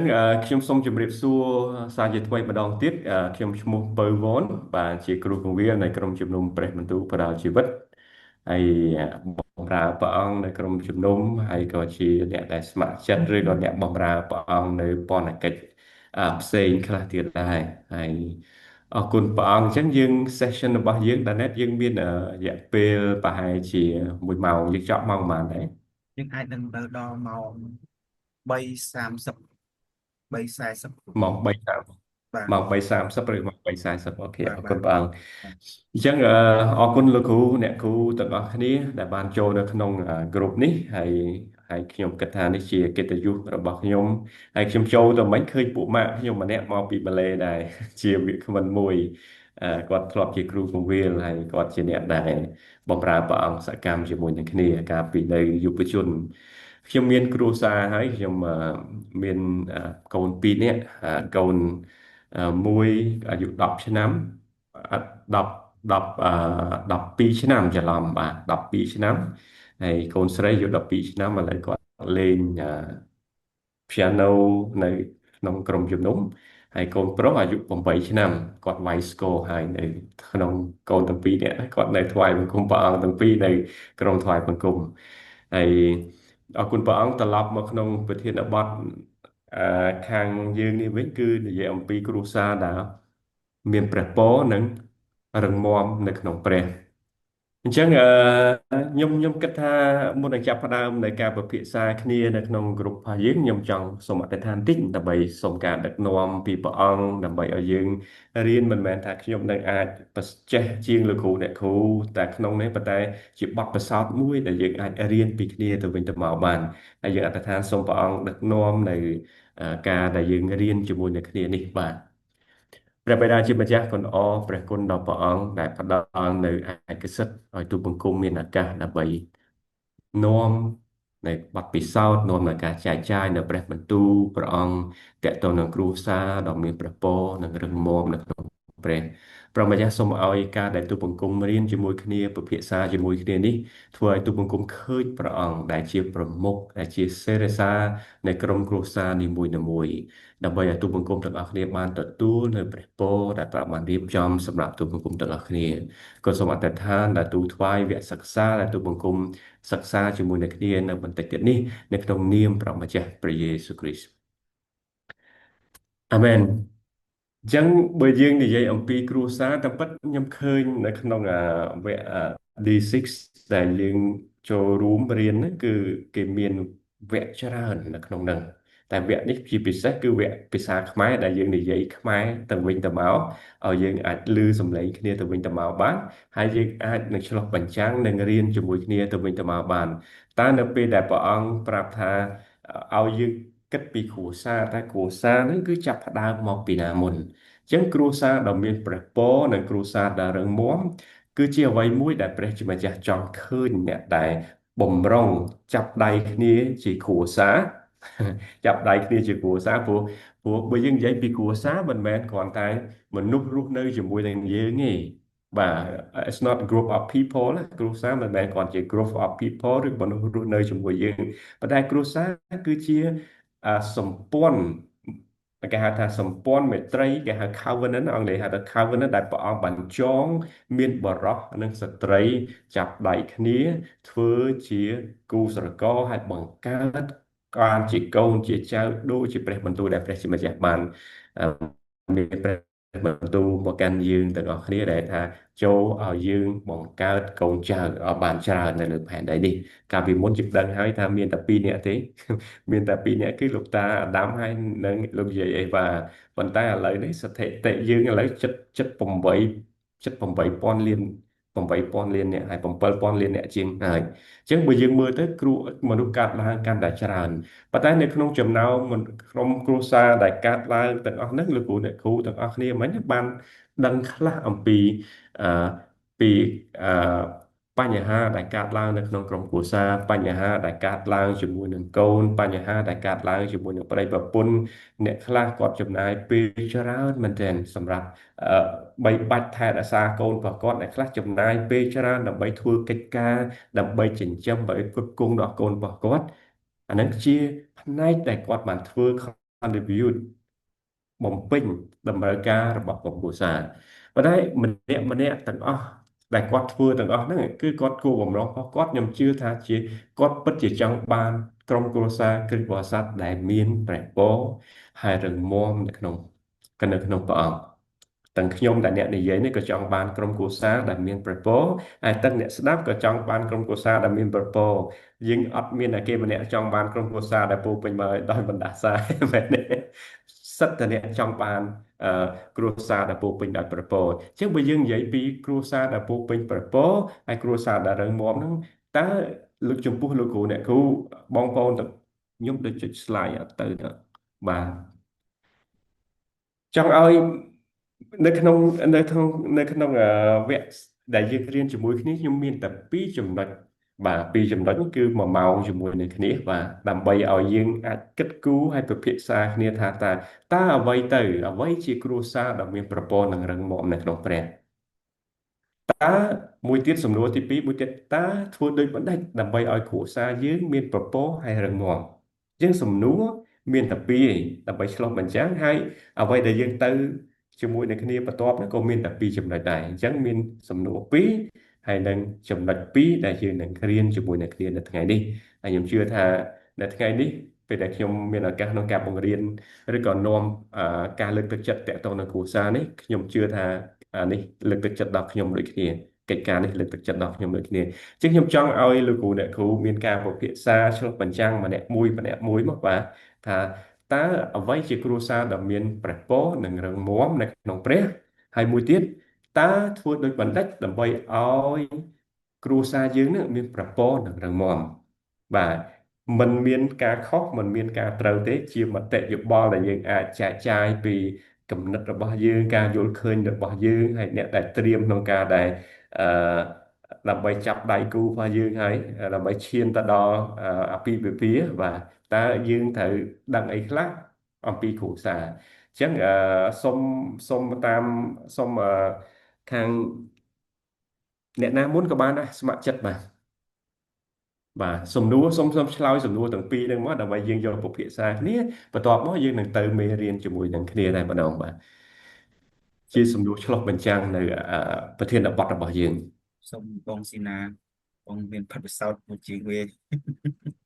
ខ្ញុំសូមជម្រាបសួរសាជាថ្មីម្ដងទៀតខ្ញុំឈ្មោះពៅវ៉នបាទជាគ្រូគង្វាលនៅក្រុមជំនុំព្រះបន្ទូលផ្ដល់ជីវិតហើយបម្រើព្រះអង្គនៅក្រុមជំនុំហើយក៏ជាអ្នកដែលស្ម័គ្រចិត្តឬក៏អ្នកបម្រើព្រះអង្គនៅពន្ធកិច្ចផ្សេងខ្លះទៀតដែរហើយអរគុណព្រះអង្គអញ្ចឹងយើង session របស់យើងដល់នេះយើងមានរយៈពេលប្រហែលជា1 ម៉ោងយើងចប់ម៉ោងប៉ុន្មានដែរយើងអាចនឹងទៅដល់ម៉ោង 3:30 3:40ម៉ោង3 បាទម៉ោង3:30ឬម៉ោង3:40អូខេបាទបាទអរគុណព្រះអង្គអញ្ចឹងអរគុណលោកគ្រូអ្នកគ្រូទាំងអស់គ្នាដែលបានចូលនៅក្នុងក្រុមនេះហើយខ្ញុំគិតថានេះជាកិត្តិយសរបស់ខ្ញុំហើយខ្ញុំចូលទៅមិញឃើញពួកម៉ាក់ខ្ញុំម្នាក់មកពីម៉ាឡេដែរជាវាគ្មិនមួយគាត់ធ្លាប់ជាគ្រូគង្វាលហើយគាត់ជាអ្នកដែលបម្រើព្រះអង្គសកម្មជាមួយនឹងគ្នាកាលពីនៅយុវជនខ្ញុំមានគ្រួសារហើយខ្ញុំមានកូន2 នាក់កូនមួយអាយុ10 ឆ្នាំ10 10 12 ឆ្នាំច្រឡំបាទ12 ឆ្នាំហើយកូនស្រីអាយុ12 ឆ្នាំឥឡូវគាត់លេងpiano នៅក្នុងក្រុមជំនុំហើយកូនប្រុសអាយុ8 ឆ្នាំគាត់វាយស្គរហើយនៅក្នុងកូនទាំងពីរនាក់គាត់នៅថ្វាយបង្គំព្រះអង្គទាំងពីរនៅក្រុមថ្វាយបង្គំហើយអរគុណព្រះអង្គត្រឡប់មកក្នុងប្រធានបទខាងយើងនេះវិញគឺនិយាយអំពីគ្រួសារដែលមានព្រះពរនិងរឹងមាំនៅក្នុងព្រះអញ្ចឹងខ្ញុំគិតថាមុននឹងចាប់ផ្ដើមនៃការពិភាក្សាគ្នានៅក្នុងក្រុមរបស់យើងខ្ញុំចង់សូមអធិដ្ឋានតិចដើម្បីសូមការដឹកនាំពីព្រះអង្គដើម្បីឲ្យយើងរៀនមិនមែនថាខ្ញុំនឹងអាចចេះជាងលោកគ្រូអ្នកគ្រូតែក្នុងនេះប៉ុន្តែជាបទពិសោធន៍មួយដែលយើងអាចរៀនពីគ្នាទៅវិញទៅមកបានហើយយើងអធិដ្ឋានសូមព្រះអង្គដឹកនាំនៅការដែលយើងរៀនជាមួយនឹងគ្នានេះបាទ ព្រះបិតាជាម្ចាស់គុណអរព្រះគុណដល់ព្រះអង្គដែលផ្ដល់នៅឯកសិទ្ធឲ្យទូបង្គំមានឱកាសដើម្បីនាំនៃបទពិសោធន៍នាំនៃការចែកចាយនៅព្រះបន្ទូលព្រះអង្គតេតទៅនឹងគ្រួសារដ៏មានព្រះពរនិងរឹងមាំនៅក្នុងព្រះព្រះម្ចាស់សូមឲ្យការដែលទូបង្គំរៀនជាមួយគ្នាពិភាក្សាជាមួយគ្នានេះធ្វើឲ្យទូបង្គំឃើញព្រះអង្គដែលជាប្រមុខដែលជាសេរសានៃក្រុមគ្រួសារនីមួយៗ ដើម្បីឲ្យទូបង្គំទាំងអស់គ្នាបានទទួលនៅព្រះពរដែលព្រះបានរៀបចំសម្រាប់ទូបង្គំទាំងអស់គ្នាក៏សូមអធិដ្ឋានដែលទូថ្វាយវគ្គសិក្សាដែលទូបង្គំសិក្សាជាមួយនឹងគ្នានៅបន្តិចទៀតនេះនៅក្នុងនាមព្រះម្ចាស់ព្រះយេស៊ូវគ្រីស្ទអាមែន អញ្ចឹងបើយើងនិយាយអំពីគ្រួសារតាមពិតខ្ញុំឃើញនៅក្នុងវគ្គD6 ដែលយើងចូលរួមរៀនហ្នឹងគឺគេមានវគ្គច្រើននៅក្នុងហ្នឹងតែវគ្គនេះជាពិសេសគឺវគ្គភាសាខ្មែរដែលយើងនិយាយខ្មែរទៅវិញទៅមកឲ្យយើងអាចឮសំឡេងគ្នាទៅវិញទៅមកបានហើយយើងអាចនឹងឆ្លុះបញ្ចាំងនិងរៀនជាមួយគ្នាទៅវិញទៅមកបានតើនៅពេលដែលព្រះអង្គប្រាប់ថាឲ្យយើងគិតពីគ្រួសារតែគ្រួសារហ្នឹងគឺចាប់ផ្ដើមមកពីណាមុន ចឹងគ្រួសារដ៏មានព្រះពរនិងគ្រួសារដែលរឹងមាំគឺជាអ្វីមួយដែលព្រះជាម្ចាស់ចង់ឃើញអ្នកដែលបំរុងចាប់ដៃគ្នាជាគ្រួសារចាប់ដៃគ្នាជាគ្រួសារព្រោះបើយើងនិយាយពីគ្រួសារមិនមែនគ្រាន់តែមនុស្សរស់នៅជាមួយនឹងយើងទេបាទ it's not group of people ណាគ្រួសារមិនមែនគ្រាន់ជា group of people ឬមនុស្សរស់នៅជាមួយយើងប៉ុន្តែគ្រួសារគឺជាសម្ព័ន្ធ គេហៅថាសម្ព័ន្ធមេត្រីគេហៅ covenant អង់គ្លេសហៅថា covenant ដែលព្រះអង្គបានចងមានបរិសុទ្ធនិងស្ត្រីចាប់ដៃគ្នាធ្វើជាគូស្រករហើយបង្កើតបានជាកូនជាចៅដូចជាព្រះបន្ទូលដែលព្រះជាម្ចាស់បានអឺមានព្រះបន្ទូលមកកាន់យើងទាំងអស់គ្នាដែលថាចូលឲ្យយើងបង្កើតកូនចៅឲ្យបានច្រើននៅលើផែនដីនេះកាលពីមុនជិតដឹងហើយថាមានតែ2 នាក់ទេ មានតែ2 នាក់គឺលោកតាអាដាមហើយនិងលោកយាយអេវ៉ាប៉ុន្តែឥឡូវនេះស្ថិតិយើងឥឡូវជិត8,000 លាន8,000 លានអ្នកហើយ7,000 លានអ្នកជាងហើយអញ្ចឹងបើយើងមើលទៅគ្រូមនុស្សកើតឡើងកាន់តែច្រើនប៉ុន្តែនៅក្នុងចំណោមក្រុមគ្រួសារដែលកើតឡើងទាំងអស់ហ្នឹងលោកគ្រូអ្នកគ្រូទាំងអស់គ្នាមិញបានដឹងខ្លះអំពីអឺពីអឺ បញ្ហាដែលកើតឡើងនៅក្នុងក្រុមគ្រួសារបញ្ហាដែលកើតឡើងជាមួយនឹងកូនបញ្ហាដែលកើតឡើងជាមួយនឹងប្តីប្រពន្ធអ្នកខ្លះគាត់ចំណាយពេលច្រើនមែនទែនសម្រាប់បីបាច់ថែរក្សាកូនរបស់គាត់អ្នកខ្លះចំណាយពេលច្រើនដើម្បីធ្វើកិច្ចការដើម្បីចិញ្ចឹមដើម្បីផ្គត់ផ្គង់ដល់កូនរបស់គាត់អានឹងជាផ្នែកដែលគាត់បានធ្វើ contribute បំពេញតម្រូវការរបស់ក្រុមគ្រួសារប៉ុន្តែម្នាក់ទាំងអស់ដែលគាត់ធ្វើទាំងអស់ហ្នឹងគឺគាត់គោលបំណងរបស់គាត់ខ្ញុំជឿថាជាគាត់ពិតជាចង់បានក្រុមគ្រួសារគ្រិស្តបរិស័ទដែលមានព្រះពរហើយរឹងមាំនៅក្នុងព្រះអង្គទាំងខ្ញុំដែលអ្នកនិយាយនេះក៏ចង់បានក្រុមគ្រួសារដែលមានព្រះពរហើយទាំងអ្នកស្ដាប់ក៏ចង់បានក្រុមគ្រួសារដែលមានព្រះពរយើងអត់មានតែគេម្នាក់ចង់បានក្រុមគ្រួសារដែលពោរពេញដោយបណ្ដាសាមែនទេសិតតែអ្នកចង់បានអឺគ្រួសារដែលពោរពេញដោយព្រះពរអញ្ចឹងបើយើងនិយាយពីគ្រួសារដែលពោរពេញព្រះពរហើយគ្រួសារដែលរឹងមាំហ្នឹងតើលោកចំពោះលោកគ្រូអ្នកគ្រូបងប្អូនទាំងខ្ញុំដូចចុច slide អត់ទៅណាបាទចង់ឲ្យនៅក្នុងនៅក្នុងនៅក្នុងវគ្គដែលយើងរៀនជាមួយគ្នាខ្ញុំមានតែពីរចំណុចបាទពីរចំណុចគឺ1 ម៉ោងជាមួយនឹងគ្នាបាទដើម្បីឲ្យយើងអាចគិតគូរហើយពិភាក្សាគ្នាថាតើអ្វីជាគ្រួសារដ៏មានប្រព័ន្ធនិងរឹងមាំនៅក្នុងព្រះតើមួយទៀតសំណួរទីពីរមួយទៀតតើធ្វើដូចបណ្ដេចដើម្បីឲ្យគ្រួសារយើងមានប្រព័ន្ធហើយរឹងមាំយើងសំណួរមានតែពីរឯងដើម្បីឆ្លុះបញ្ចាំងហើយអ្វីដែលយើងទៅជាមួយនឹងគ្នាបន្ទាប់នោះក៏មានតែពីរចំណុចដែរអញ្ចឹងមានសំណួរពីរហើយនឹងចំណុចពីរដែលយើងនឹងរៀនជាមួយនឹងគ្នានៅថ្ងៃនេះហើយខ្ញុំជឿថានៅថ្ងៃនេះពេលដែលខ្ញុំមានឱកាសក្នុងការបង្រៀនឬក៏នាំការលើកទឹកចិត្តតាក់ទងនឹងគ្រួសារនេះខ្ញុំជឿថានេះលើកទឹកចិត្តដល់ខ្ញុំដូចគ្នាកិច្ចការនេះលើកទឹកចិត្តដល់ខ្ញុំដូចគ្នាអញ្ចឹងខ្ញុំចង់ឲ្យលោកគ្រូអ្នកគ្រូមានការពិភាក្សាឆ្លុះបញ្ចាំងម្នាក់មួយមកបាទថាតើអ្វីជាគ្រួសារដ៏មានព្រះពរនិងរឹងមាំនៅក្នុងព្រះហើយមួយទៀតតើធ្វើដូចបណ្ឌិតដើម្បីឲ្យគ្រួសារយើងនឹងមានព្រះពរនិងរឹងមាំបាទมันមានការខុសมันមានការត្រូវទេជាមតិយោបល់ដែលយើងអាចចែកចាយពីគំនិតរបស់យើងការយល់ឃើញរបស់យើងហើយអ្នកដែលត្រៀមក្នុងការដែលអឺដើម្បីចាប់ដៃគូរបស់យើងហើយដើម្បីឈានទៅដល់អាពាហ៍ពិពាហ៍បាទតើយើងត្រូវដឹងអីខ្លះអំពីគ្រួសារអញ្ចឹងសូមខាងអ្នកណាមុនក៏បានដែរស្ម័គ្រចិត្តបាទសំណួរសូមឆ្លើយសំណួរទាំងពីរហ្នឹងមកដើម្បីយើងយកពិភាក្សាគ្នាបន្ទាប់មកយើងនឹងទៅមេរៀនជាមួយនឹងគ្នាតែម្ដងបាទជាសំណួរឆ្លុះបញ្ចាំងនៅប្រធានបទរបស់យើងសូមបងស៊ីណាបងមានបទពិសោធន៍មួយជាងវា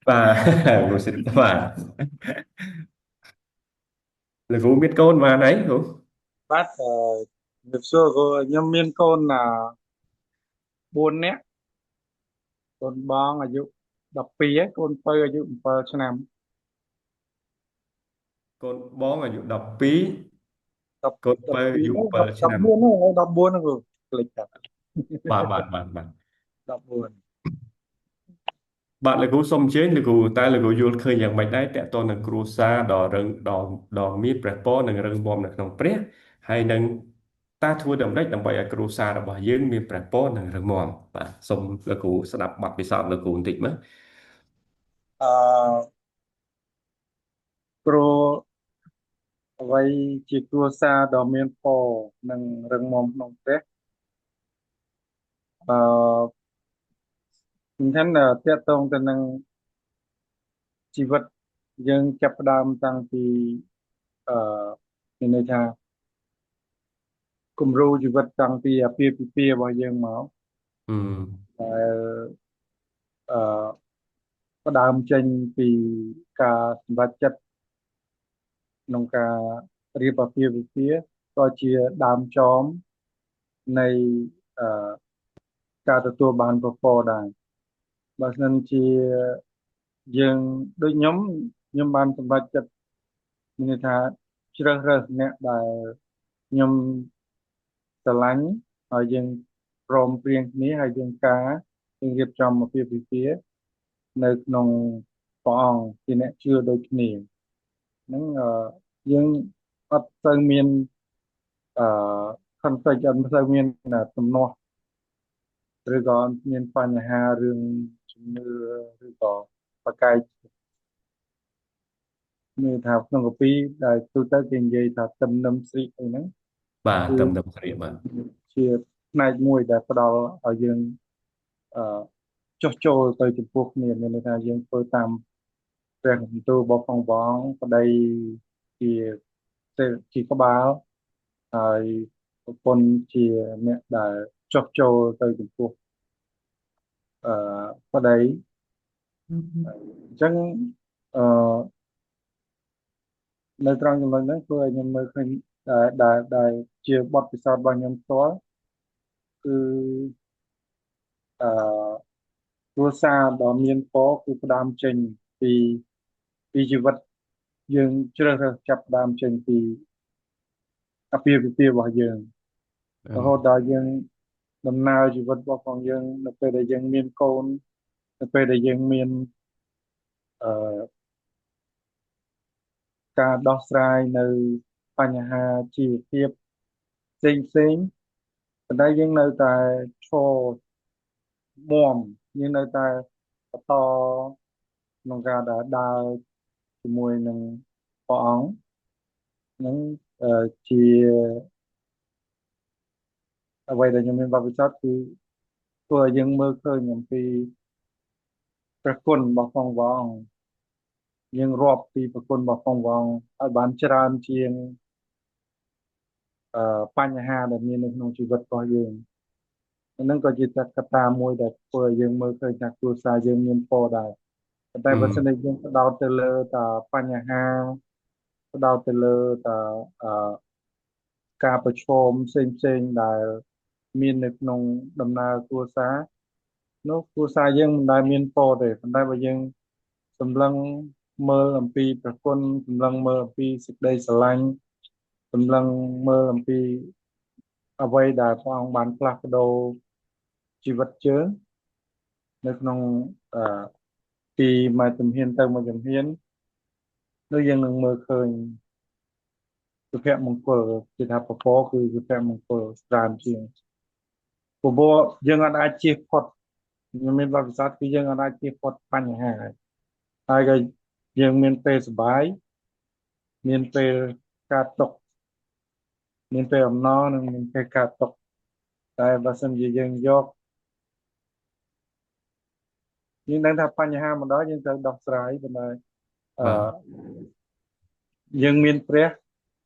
បាទលោកសិទ្ធបាទលោកគ្រូមានកូនបានអីគ្រូបាទជំរាបសួរខ្ញុំមានកូន4នាក់កូនបងអាយុ12ហើយកូនពៅអាយុ7ឆ្នាំកូនបងអាយុ12 10កូនពៅអាយុ7 14ឆ្នាំហ្នឹង14ហ្នឹងគ្លិចតាបាទ14បាទលោកគ្រូសូមអញ្ជើញលោកគ្រូតើលោកគ្រូយល់ឃើញយ៉ាងម៉េចដែរតើតើនឹងគ្រួសារដ៏រឹងដ៏មានព្រះពរនិងរឹងមាំនៅក្នុងព្រះហើយនឹងតើធ្វើដូចម្តេចដើម្បីឲ្យគ្រួសាររបស់យើងមានព្រះពរនិងរឹងមាំបាទសូមលោកគ្រូស្ដាប់បទពិសោធន៍លោកគ្រូបន្តិចមើលអឺគ្រូអ្វីជាគ្រួសារដ៏មានពរនិងរឹងមាំក្នុងព្រះអឺខ្ញុំថាតកតងទៅនឹងជីវិតយើងចាប់ផ្ដើមតាំងពីអឺមានន័យថាគំរូជីវិតតាំងពីអាពាហ៍ពិពាហ៍របស់យើងមកអឺដែលអឺផ្ដើមចេញពីការសម្រេចចិត្តក្នុងការរៀបអាពាហ៍ពិពាហ៍ក៏ជាដើមចមនៃអឺការទទួលបានពពកដែរបើមិនជាយើងដូចខ្ញុំបានសម្រេចចិត្តមានន័យថាជ្រើសរើសអ្នកដែលខ្ញុំស្រឡាញ់ហើយយើងព្រមព្រៀងគ្នាហើយយើងរៀបចំអាពាហ៍ពិពាហ៍នៅក្នុងព្រះអង្គជាអ្នកជឿដូចគ្នាហ្នឹងយើងអត់ទៅមានអឺ conflict អត់ទៅមានទំនាស់ឬក៏មានបញ្ហារឿងជំនឿឬក៏បកកាយមានថាក្នុងកាពីដែលទូទៅគេនិយាយថាទំនឹមស្រីអីហ្នឹងបាទគឺតាមដំក្រាបបាទជាផ្នែកមួយដែលផ្ដល់ឲ្យយើងអឺចុះចូលទៅចំពោះគ្នាមានន័យថាយើងធ្វើតាមព្រះបន្ទូលរបស់ផងបងប្តី ជាជាក្បាលហើយប្រពន្ធជាអ្នកដែលចុះចូលទៅចំពោះអឺប្តីអញ្ចឹងអឺនៅត្រង់ចំណុចហ្នឹងធ្វើឲ្យខ្ញុំមើលឃើញដែលជាបទពិសោធន៍របស់ខ្ញុំផ្ទាល់គឺអឺគ្រួសារដ៏មានពរគឺផ្ដើមចេញពីជីវិតយើងជ្រើសរើសចាប់ផ្ដើមចេញពីអាពាហ៍ពិពាហ៍របស់យើងរហូតដល់យើងដំណើរជីវិតរបស់យើងនៅពេលដែលយើងមានកូននៅពេលដែលយើងមានអឺការដោះស្រាយនៅបញ្ហាជីវភាពផ្សេងប៉ុន្តែយើងនៅតែឈរមាំយើងនៅតែបន្តក្នុងការដើរជាមួយនឹងព្រះអង្គនឹងជាអ្វីដែលខ្ញុំមានបទពិសោធន៍គឺធ្វើឲ្យយើងមើលឃើញអំពីព្រះគុណរបស់ព្រះអង្គយើងរាប់ពីព្រះគុណរបស់ព្រះអង្គឲ្យបានច្រើនជាងបញ្ហាដែលមាននៅក្នុងជីវិតរបស់យើងហ្នឹងក៏ជាកត្តាមួយដែលធ្វើឲ្យយើងមើលឃើញថាគ្រួសារយើងមានពរដែរប៉ុន្តែបើសិនជាយើងផ្ដោតទៅលើតែបញ្ហាផ្ដោតទៅលើតែការប្រឈមផ្សេងដែលមាននៅក្នុងដំណើរគ្រួសារនោះគ្រួសារយើងមិនដែលមានពរទេប៉ុន្តែបើយើងសម្លឹងមើលអំពីព្រះគុណសម្លឹងមើលអំពីសេចក្តីស្រឡាញ់សម្លឹងមើលអំពីអ្វីដែលព្រះអង្គបានផ្លាស់ប្ដូរជីវិតយើងនៅក្នុងពីមួយជំហានទៅមួយជំហាននោះយើងនឹងមើលឃើញសុភមង្គលគឺថាពពកគឺសុភមង្គលច្រើនជាងពពកយើងអាចជៀសផុតខ្ញុំមានបទពិសោធន៍គឺយើងអាចជៀសផុតបញ្ហាហើយក៏យើងមានពេលសុបាយមានពេលកើតទុកមានពេលអំណរនិងមានពេលកើតទុកតែបើសិនជាយើងយកយើងដឹងថាបញ្ហាមកដល់យើងត្រូវដោះស្រាយប៉ុន្តែយើងមានព្រះ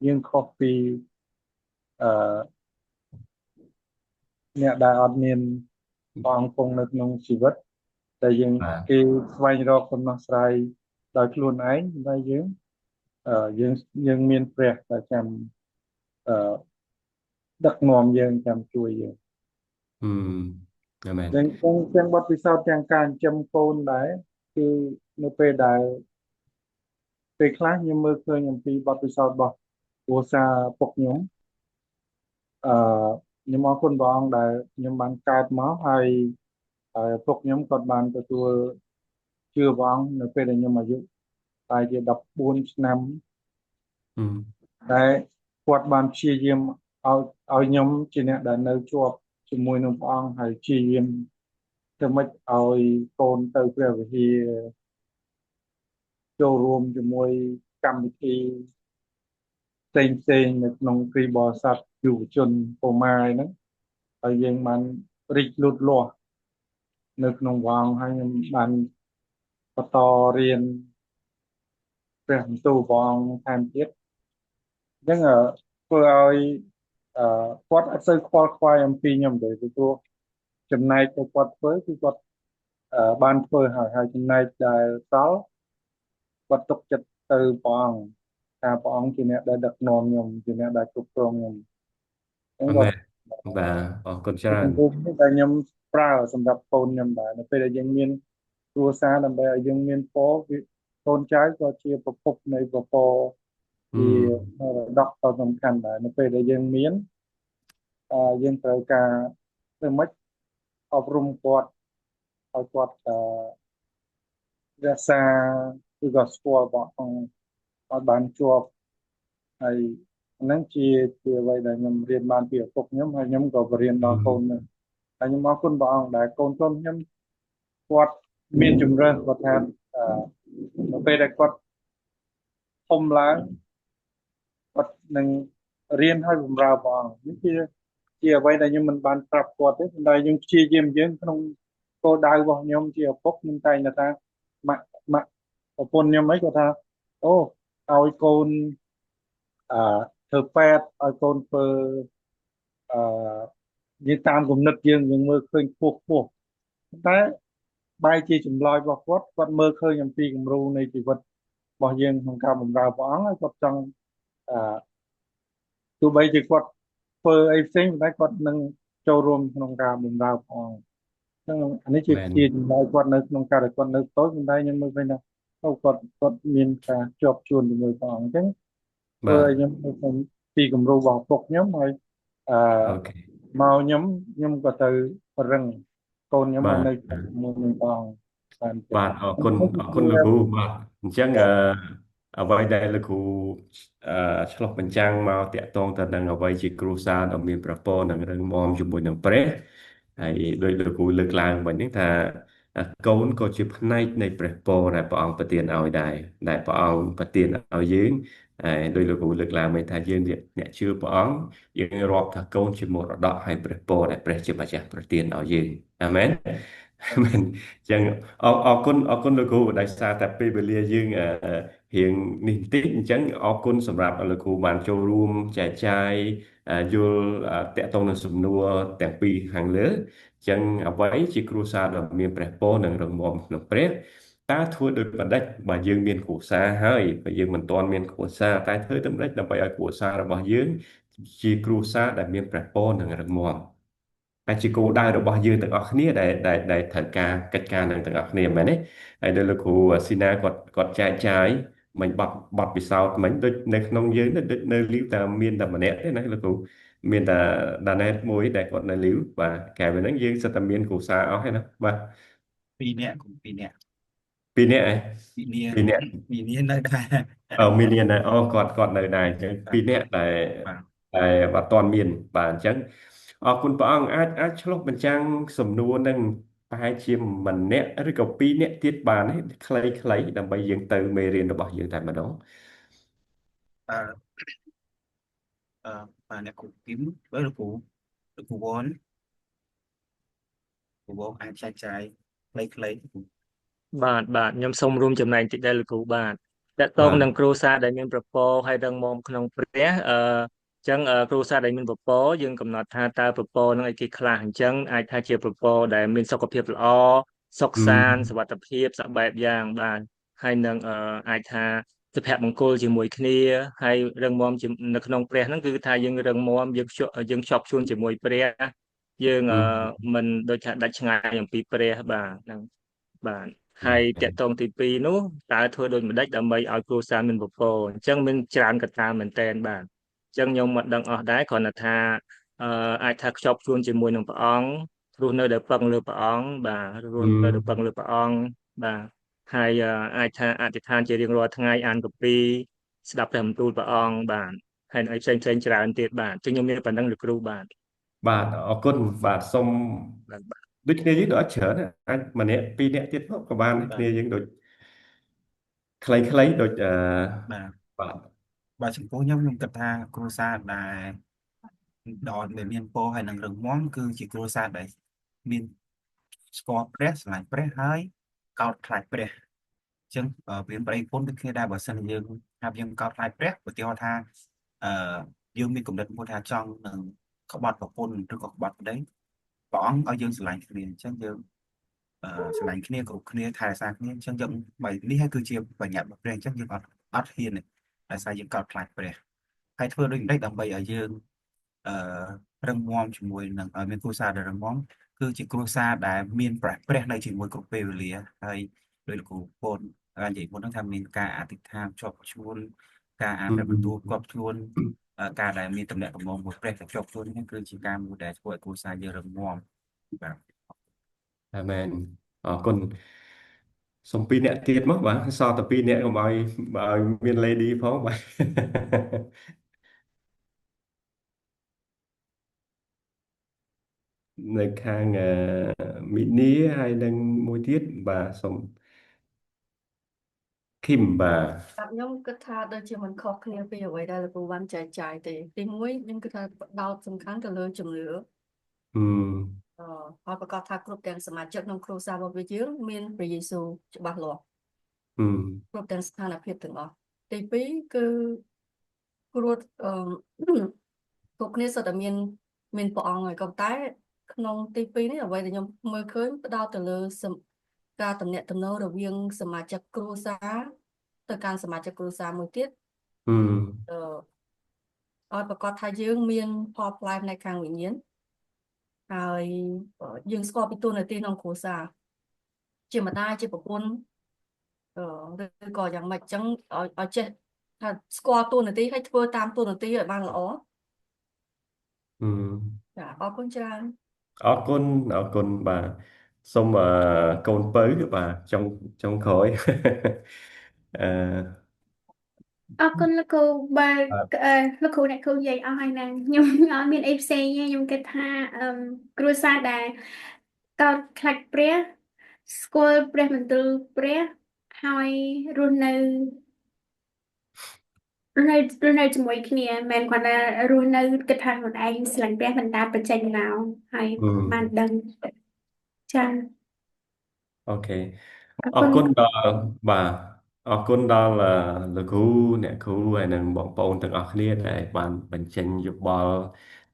យើងខុសពីអ្នកដែលអត់មានព្រះអង្គគង់នៅក្នុងជីវិតតែយើងគេស្វែងរកដំណោះស្រាយដោយខ្លួនឯងតែយើងមានព្រះដែលចាំដឹកនាំយើងចាំជួយយើងអាមែនទាំងបទពិសោធន៍ទាំងការចិញ្ចឹមកូនដែរគឺនៅពេលដែលពេលខ្លះខ្ញុំមើលឃើញអំពីបទពិសោធន៍របស់គ្រួសារពុកខ្ញុំខ្ញុំអរគុណព្រះអង្គដែលខ្ញុំបានកើតមកហើយពុកខ្ញុំគាត់បានទទួលជឿព្រះអង្គនៅពេលដែលខ្ញុំអាយុតែជា14ឆ្នាំតែគាត់បានព្យាយាមឲ្យខ្ញុំជាអ្នកដែលនៅជាប់ជាមួយនឹងព្រះអង្គហើយព្យាយាមធ្វើម៉េចឲ្យកូនទៅព្រះវិហារចូលរួមជាមួយកម្មវិធីផ្សេងនៅក្នុងគ្រីស្ទបរិស័ទយុវជនកុមារហ្នឹងហើយយើងបានរីកលូតលាស់នៅក្នុងវងហើយខ្ញុំបានបន្តរៀនព្រះបន្ទូលព្រះអង្គថែមទៀតអញ្ចឹងធ្វើឲ្យគាត់អត់សូវខ្វល់ខ្វាយអំពីខ្ញុំទេពីព្រោះចំណែកដែលគាត់ធ្វើគឺគាត់បានធ្វើហើយចំណែកដែលសល់គាត់ទុកចិត្តទៅព្រះអង្គថាព្រះអង្គជាអ្នកដែលដឹកនាំខ្ញុំជាអ្នកដែលគ្រប់គ្រងខ្ញុំអញ្ចឹងគាត់បាទអរគុណច្រើនដែលខ្ញុំប្រើសម្រាប់កូនខ្ញុំដែរនៅពេលដែលយើងមានគ្រួសារដើម្បីឲ្យយើងមានពរកូនចៅក៏ជាប្រភពនៃពរជាមរតកដ៏សំខាន់ដែរនៅពេលដែលយើងមានយើងត្រូវការធ្វើម៉េចអប់រំគាត់ឲ្យគាត់រក្សាឬក៏ស្គាល់ព្រះអង្គឲ្យបានជាប់ហើយហ្នឹងជាអ្វីដែលខ្ញុំរៀនបានពីឪពុកខ្ញុំហើយខ្ញុំក៏បរៀនដល់កូនខ្ញុំហើយខ្ញុំអរគុណព្រះអង្គដែលកូនខ្ញុំគាត់មានជំរឿនគាត់ថានៅពេលដែលគាត់ធំឡើងគាត់នឹងរៀនឲ្យបម្រើព្រះអង្គនេះជាអ្វីដែលខ្ញុំមិនបានប្រាប់គាត់ទេប៉ុន្តែយើងព្យាយាមយើងក្នុងគោលដៅរបស់ខ្ញុំជាឪពុកខ្ញុំតែងថាម៉ាក់ប្រពន្ធខ្ញុំអីគាត់ថាអូឲ្យកូន ធ្វើប៉ែតឲ្យកូនធ្វើអឺយើងតាមគំនិតយើងមើលឃើញពោះតែបែរជាចម្លើយរបស់គាត់មើលឃើញអំពីគំរូនៃជីវិតរបស់យើងក្នុងការបម្រើព្រះអង្គហើយគាត់ចង់អឺទោះបីជាគាត់ធ្វើអីផ្សេងតែគាត់នឹងចូលរួមក្នុងការបម្រើព្រះអង្គអញ្ចឹងអានេះជាមែនចម្លើយគាត់នៅក្នុងការដែលគាត់នៅតូចប៉ុន្តែខ្ញុំមើលឃើញថាគាត់មានការជាប់ជួនជាមួយព្រះអង្គអញ្ចឹងធ្វើបាទឲ្យខ្ញុំមើលឃើញពីគំរូរបស់ពុកខ្ញុំហើយអឺអូខេមកខ្ញុំក៏ទៅបរឹងកូនខ្ញុំបាទឲ្យនៅជាមួយនឹងព្រះអង្គបានចឹងបាទអរគុណលោកគ្រូបាទអញ្ចឹងអ្វីដែលលោកគ្រូអឺឆ្លុះបញ្ចាំងមកតាក់ទងទៅនឹងអ្វីជាគ្រួសារដ៏មានប្រពរនិងរឹងមាំជាមួយនឹងព្រះហើយដោយលោកគ្រូលើកឡើងវិញហ្នឹងថាកូនក៏ជាផ្នែកនៃព្រះពរដែលព្រះអង្គប្រទានឲ្យដែរដែលព្រះអង្គប្រទានឲ្យយើងហើយដោយលោកគ្រូលើកឡើងវិញថាយើងអ្នកជឿព្រះអង្គយើងរាប់ថាកូនជាមរតកហើយព្រះពរដែលព្រះជាម្ចាស់ប្រទានឲ្យយើងអាមែនមែន ចឹងអរគុណលោកគ្រូដែលសារតែពេលវេលាយើងរៀងនេះបន្តិចអញ្ចឹងអរគុណសម្រាប់លោកគ្រូបានចូលរួមចែកចាយយល់តកតងនឹងសំណួរទាំងពីរខាងលើអញ្ចឹងអ្វីជាគ្រួសារដ៏មានព្រះពរនិងរឹងមាំក្នុងព្រះតើធ្វើដោយបណ្ដេចបើយើងមានគ្រួសារហើយបើយើងមិនទាន់មានគ្រួសារតែធ្វើទៅម្ដេចដើម្បីឲ្យគ្រួសាររបស់យើងជាគ្រួសារដែលមានព្រះពរនិងរឹងមាំ តែជាគោលដៅរបស់យើងទាំងអស់គ្នាដែលត្រូវការកិច្ចការនឹងទាំងអស់គ្នាមែនទេហើយដោយលោកគ្រូស៊ីណាគាត់ចែកចាយមិញបတ်ពិសោធន៍មិញដូចនៅក្នុងយើងដូចនៅលីវតែមានតែម្នាក់ទេណាលោកគ្រូមានតែដាណេតមួយដែលគាត់នៅលីវបាទកែវាហ្នឹងយើងសិតតែមានគ្រួសារអស់ហើយណាបាទ2 នាក់cùng 2 នាក់ពីរនាក់ឯងពីនាងពីរនាក់ពីនាងនៅដែរ មាននាងដែរគាត់នៅដែរអញ្ចឹងពីរនាក់តែបាទ តែអត់ទាន់មានបាទអញ្ចឹងអរគុណព្រះអង្គអាចឆ្លុះបញ្ចាំងសំណួរនឹងប្រហែលជាម្នាក់ឬក៏ពីរនាក់ទៀតបានទេខ្លីៗដើម្បីយើងទៅមេរៀនរបស់យើងតែម្ដងបាទបាទអ្នកគ្រូគឹមvớiលោកគ្រូវ៉នគ្រូវ៉នអាចចែកចាយខ្លីៗបាទខ្ញុំសូមរួមចំណែកតិចដែរលោកគ្រូបាទតកតងបាទនឹងគ្រួសារដែលមានប្រពរហើយរឹងមាំក្នុងព្រះចឹងគ្រួសារដែលមានប្រពរយើងកំណត់ថាតើប្រពរនឹងអីគេខ្លះអញ្ចឹងអាចថាជាប្រពរដែលមានសុខភាពល្អសុខអឺសាន្តសុវត្ថិភាពសប្បែបយ៉ាងបាទហើយនឹងអាចថាសុភមង្គលជាមួយគ្នាហើយរឹងមាំជានៅក្នុងព្រះហ្នឹងគឺថាយើងរឹងមាំយើងខ្ជាប់ខ្ជួនជាមួយព្រះយើងអឺមិនដូចថាដាច់ឆ្ងាយអំពីព្រះបាទហ្នឹងបាទមែហើយតកនតងទី2នោះតើធ្វើដូចម្ដេចដើម្បីឲ្យគ្រួសារមានពពកអញ្ចឹងមានច្រើនកត្តាមែនតើបាទអញ្ចឹងខ្ញុំមិនដឹងអស់ដែរគ្រាន់តែថាអាចថាខ្ជាប់ខ្លួនជាមួយនឹងព្រះអង្គរស់នៅដែលពឹងលើព្រះអង្គបាទរអស់នៅដែលពឹងឺលើព្រះអង្គបាទហើយអាចថាអធិដ្ឋានជារៀងរាល់ថ្ងៃអានគម្ពីរស្ដាប់ព្រះបន្ទូលព្រះអង្គបាទហើយនឹងអីផ្សេងច្រើនទៀតបាទអញ្ចឹងខ្ញុំមានប៉ុណ្ណឹងលោកគ្រូបាទបាទអរគុណបាទសូមបាទដូចគ្នាយើងដូចអត់ច្រើនណាអាចម្នាក់ពីរនាក់ទៀតមកក៏បានដែរបាទគ្នាយើងដូចខ្លីៗដូចបាទ បាទបាទចំពោះខ្ញុំគិតថាគ្រួសារដែលមានពរហើយនឹងរឹងមាំគឺជាគ្រួសារដែលមានស្គាល់ព្រះស្រឡាញ់ព្រះហើយកោតខ្លាចព្រះអញ្ចឹងវាប្រេងពុនដូចគ្នាដែរបើសិនជាយើងថាយើងកោតខ្លាចព្រះឧទាហរណ៍ថាអឺយើងមានគំនិតមួយថាចង់នឹងក្បត់ប្រពន្ធឬក៏ក្បត់ប្តីព្រះអង្គឲ្យយើងស្រឡាញ់គ្នាអញ្ចឹងយើងស្រឡាញ់គ្នាគ្រប់គ្នាថែរក្សាគ្នាអញ្ចឹងយើងបើនេះហើយគឺជាបញ្ញត្តិរបស់ព្រះអញ្ចឹងយើងអត់ហ៊ានទេដោយសារយើងកោតខ្លាចព្រះហើយធ្វើដូចម្ដេចដើម្បីឲ្យយើងអឺរឹងមាំជាមួយនឹងឲ្យមានគ្រួសារដែលរឹងមាំគឺជាគ្រួសារដែលមានព្រះនៅជាមួយគ្រប់ពេលវេលាហើយដោយលោកគ្រូពននិយាយមុនហ្នឹងថាមានការអធិដ្ឋានជាប់ខ្លួនការអានព្រះបន្ទូលគ្រប់ខ្លួនការដែលមានតំណែងតំណងមួយព្រះតែជាប់ខ្លួននេះគឺជាការមួយដែលធ្វើឲ្យគ្រួសារយើងរឹងមាំបាទ អាមែនអរគុណសូមពីរនាក់ទៀតមកបាទសល់តែពីរនាក់កុំឲ្យមាន lady ផងបាទ នៅខាងមីនីហើយនឹងមួយទៀតបាទសូមឃីមបាទខ្ញុំគិតថាដូចជាមិនខុសគ្នាពីអ្វីដែលលោកគ្រូបានចែកចាយទេទីមួយខ្ញុំគិតថាផ្ដោតសំខាន់ទៅលើជំនឿហឹមហើយប្រកាសថាគ្រប់ទាំងសមាជិកក្នុងគ្រួសាររបស់យើងមានព្រះយេស៊ូវច្បាស់លាស់ហឹមគ្រប់ទាំងស្ថានភាពទាំងអស់ទីពីរគឺ ព្រោះគ្រប់គ្នាសុទ្ធតែមានព្រះអង្គហើយក៏តែក្នុងទី2នេះអ្វីដែលខ្ញុំមើលឃើញផ្ដោតទៅលើការតំណាក់តំណងរវាងសមាជិកគ្រួសារទៅកាន់សមាជិកគ្រួសារមួយទៀត ừ ឲ្យប្រកាសថាយើងមានផលផ្លែផ្នែកខាងវិញ្ញាណហើយយើងស្គាល់ពីទូនាទីក្នុងគ្រួសារជាម្ដាយជាប្រពន្ធឬក៏យ៉ាងម៉េចអញ្ចឹងឲ្យចេះថាស្គាល់ទូនាទីហើយធ្វើតាមទូនាទីឲ្យបានល្អ ừ ចាអរគុណច្រើន អរគុណបាទសូមកូនពៅបាទចុងក្រោយ អឺ អរគុណលោកគ្រូបើបាទ លោកគ្រូអ្នកគ្រូនិយាយអស់ហើយណាខ្ញុំអត់មានអីផ្សេងទេខ្ញុំគិតថាគ្រួសារដែលកោតខ្លាចព្រះស្គាល់ព្រះបន្ទូលព្រះហើយរស់នៅជាមួយគ្នាមិនមែនគាត់ថារស់នៅគិតថាខ្លួនឯងស្រឡាញ់ព្រះមិនតាបញ្ចេញមកហើយ ừ បានដឹងចា អូខេ អរគុណ អរគុណដល់បាទអរគុណដល់លោកគ្រូអ្នកគ្រូហើយនិងបងប្អូនទាំងអស់គ្នាដែលបានបញ្ចេញយោបល់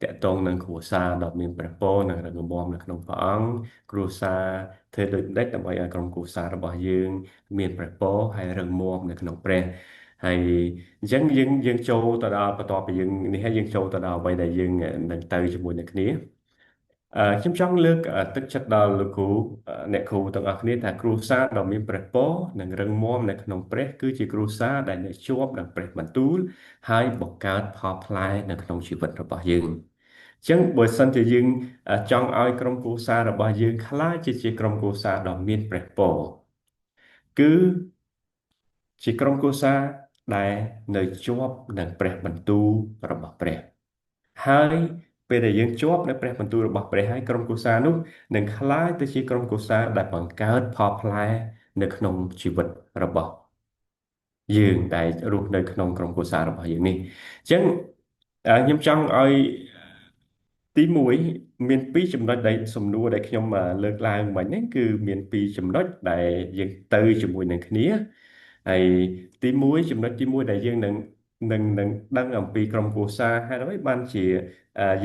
តាក់ទងនឹងគ្រួសារដ៏មានព្រះពរនិងរឹងមាំនៅក្នុងព្រះអង្គគ្រួសារធ្វើដូចម្តេចដើម្បីឲ្យក្រុមគ្រួសាររបស់យើងមានព្រះពរហើយរឹងមាំនៅក្នុងព្រះហើយអញ្ចឹងយើងចូលទៅដល់បន្ទាប់ពីយើងនេះហើយយើងចូលទៅដល់អ្វីដែលយើងនឹងទៅជាមួយនឹងគ្នាខ្ញុំចង់លើកទឹកចិត្តដល់លោកគ្រូអ្នកគ្រូទាំងអស់គ្នាថាគ្រួសារដ៏មានព្រះពរនិងរឹងមាំនៅក្នុងព្រះគឺជាគ្រួសារដែលនៅជាប់នឹងព្រះបន្ទូលហើយបង្កើតផលផ្លែនៅក្នុងជីវិតរបស់យើងអញ្ចឹងបើសិនជាយើងចង់ឲ្យក្រុមគ្រួសាររបស់យើងក្លាយជាក្រុមគ្រួសារដ៏មានព្រះពរគឺជាក្រុមគ្រួសារដែលនៅជាប់នឹងព្រះបន្ទូលរបស់ព្រះ ហើយពេលដែលយើងជាប់នៅព្រះបន្ទូលរបស់ព្រះហើយក្រុមគ្រួសារនោះនឹងក្លាយទៅជាក្រុមគ្រួសារដែលបង្កើតផលផ្លែនៅក្នុងជីវិតរបស់យើងដែលរស់នៅក្នុងក្រុមគ្រួសាររបស់យើងនេះអញ្ចឹងខ្ញុំចង់ឲ្យទី1មាន2ចំណុចដែលសំណួរដែលខ្ញុំលើកឡើងមិញហ្នឹងគឺមាន2ចំណុចដែលយើងទៅជាមួយនឹងគ្នាហើយទី1ចំណុចទី1ដែលយើងនឹងដឹងអំពីក្រុមគ្រួសារហេតុអ្វីបានជា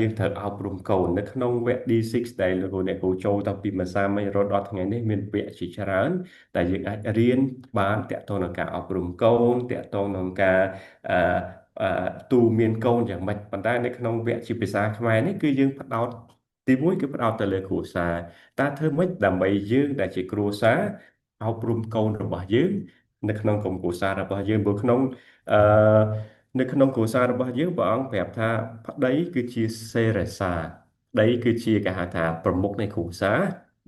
យើងត្រូវអប់រំកូននៅក្នុងវគ្គ D6 ដែលលោកអ្នកគ្រូចូលតាំងពីម្សិលមិញរហូតដល់ថ្ងៃនេះមានវគ្គជាច្រើនដែលយើងអាចរៀនបានតាក់ទងនឹងការអប់រំកូនតាក់ទងនឹងការអទូមានកូនយ៉ាងម៉េចប៉ុន្តែនៅក្នុងវគ្គជាភាសាខ្មែរនេះគឺយើងផ្ដោតទី1គឺផ្ដោតទៅលើគ្រួសារតើធ្វើម៉េចដើម្បីយើងដែលជាគ្រួសារអប់រំកូនរបស់យើងនៅក្នុងក្រុមគ្រួសាររបស់យើងព្រោះក្នុងអឺនៅក្នុងគ្រួសាររបស់យើងព្រះអង្គប្រាប់ថាប្តីគឺជាសេរសាប្តីគឺជាគេហៅថាប្រមុខនៃគ្រួសារ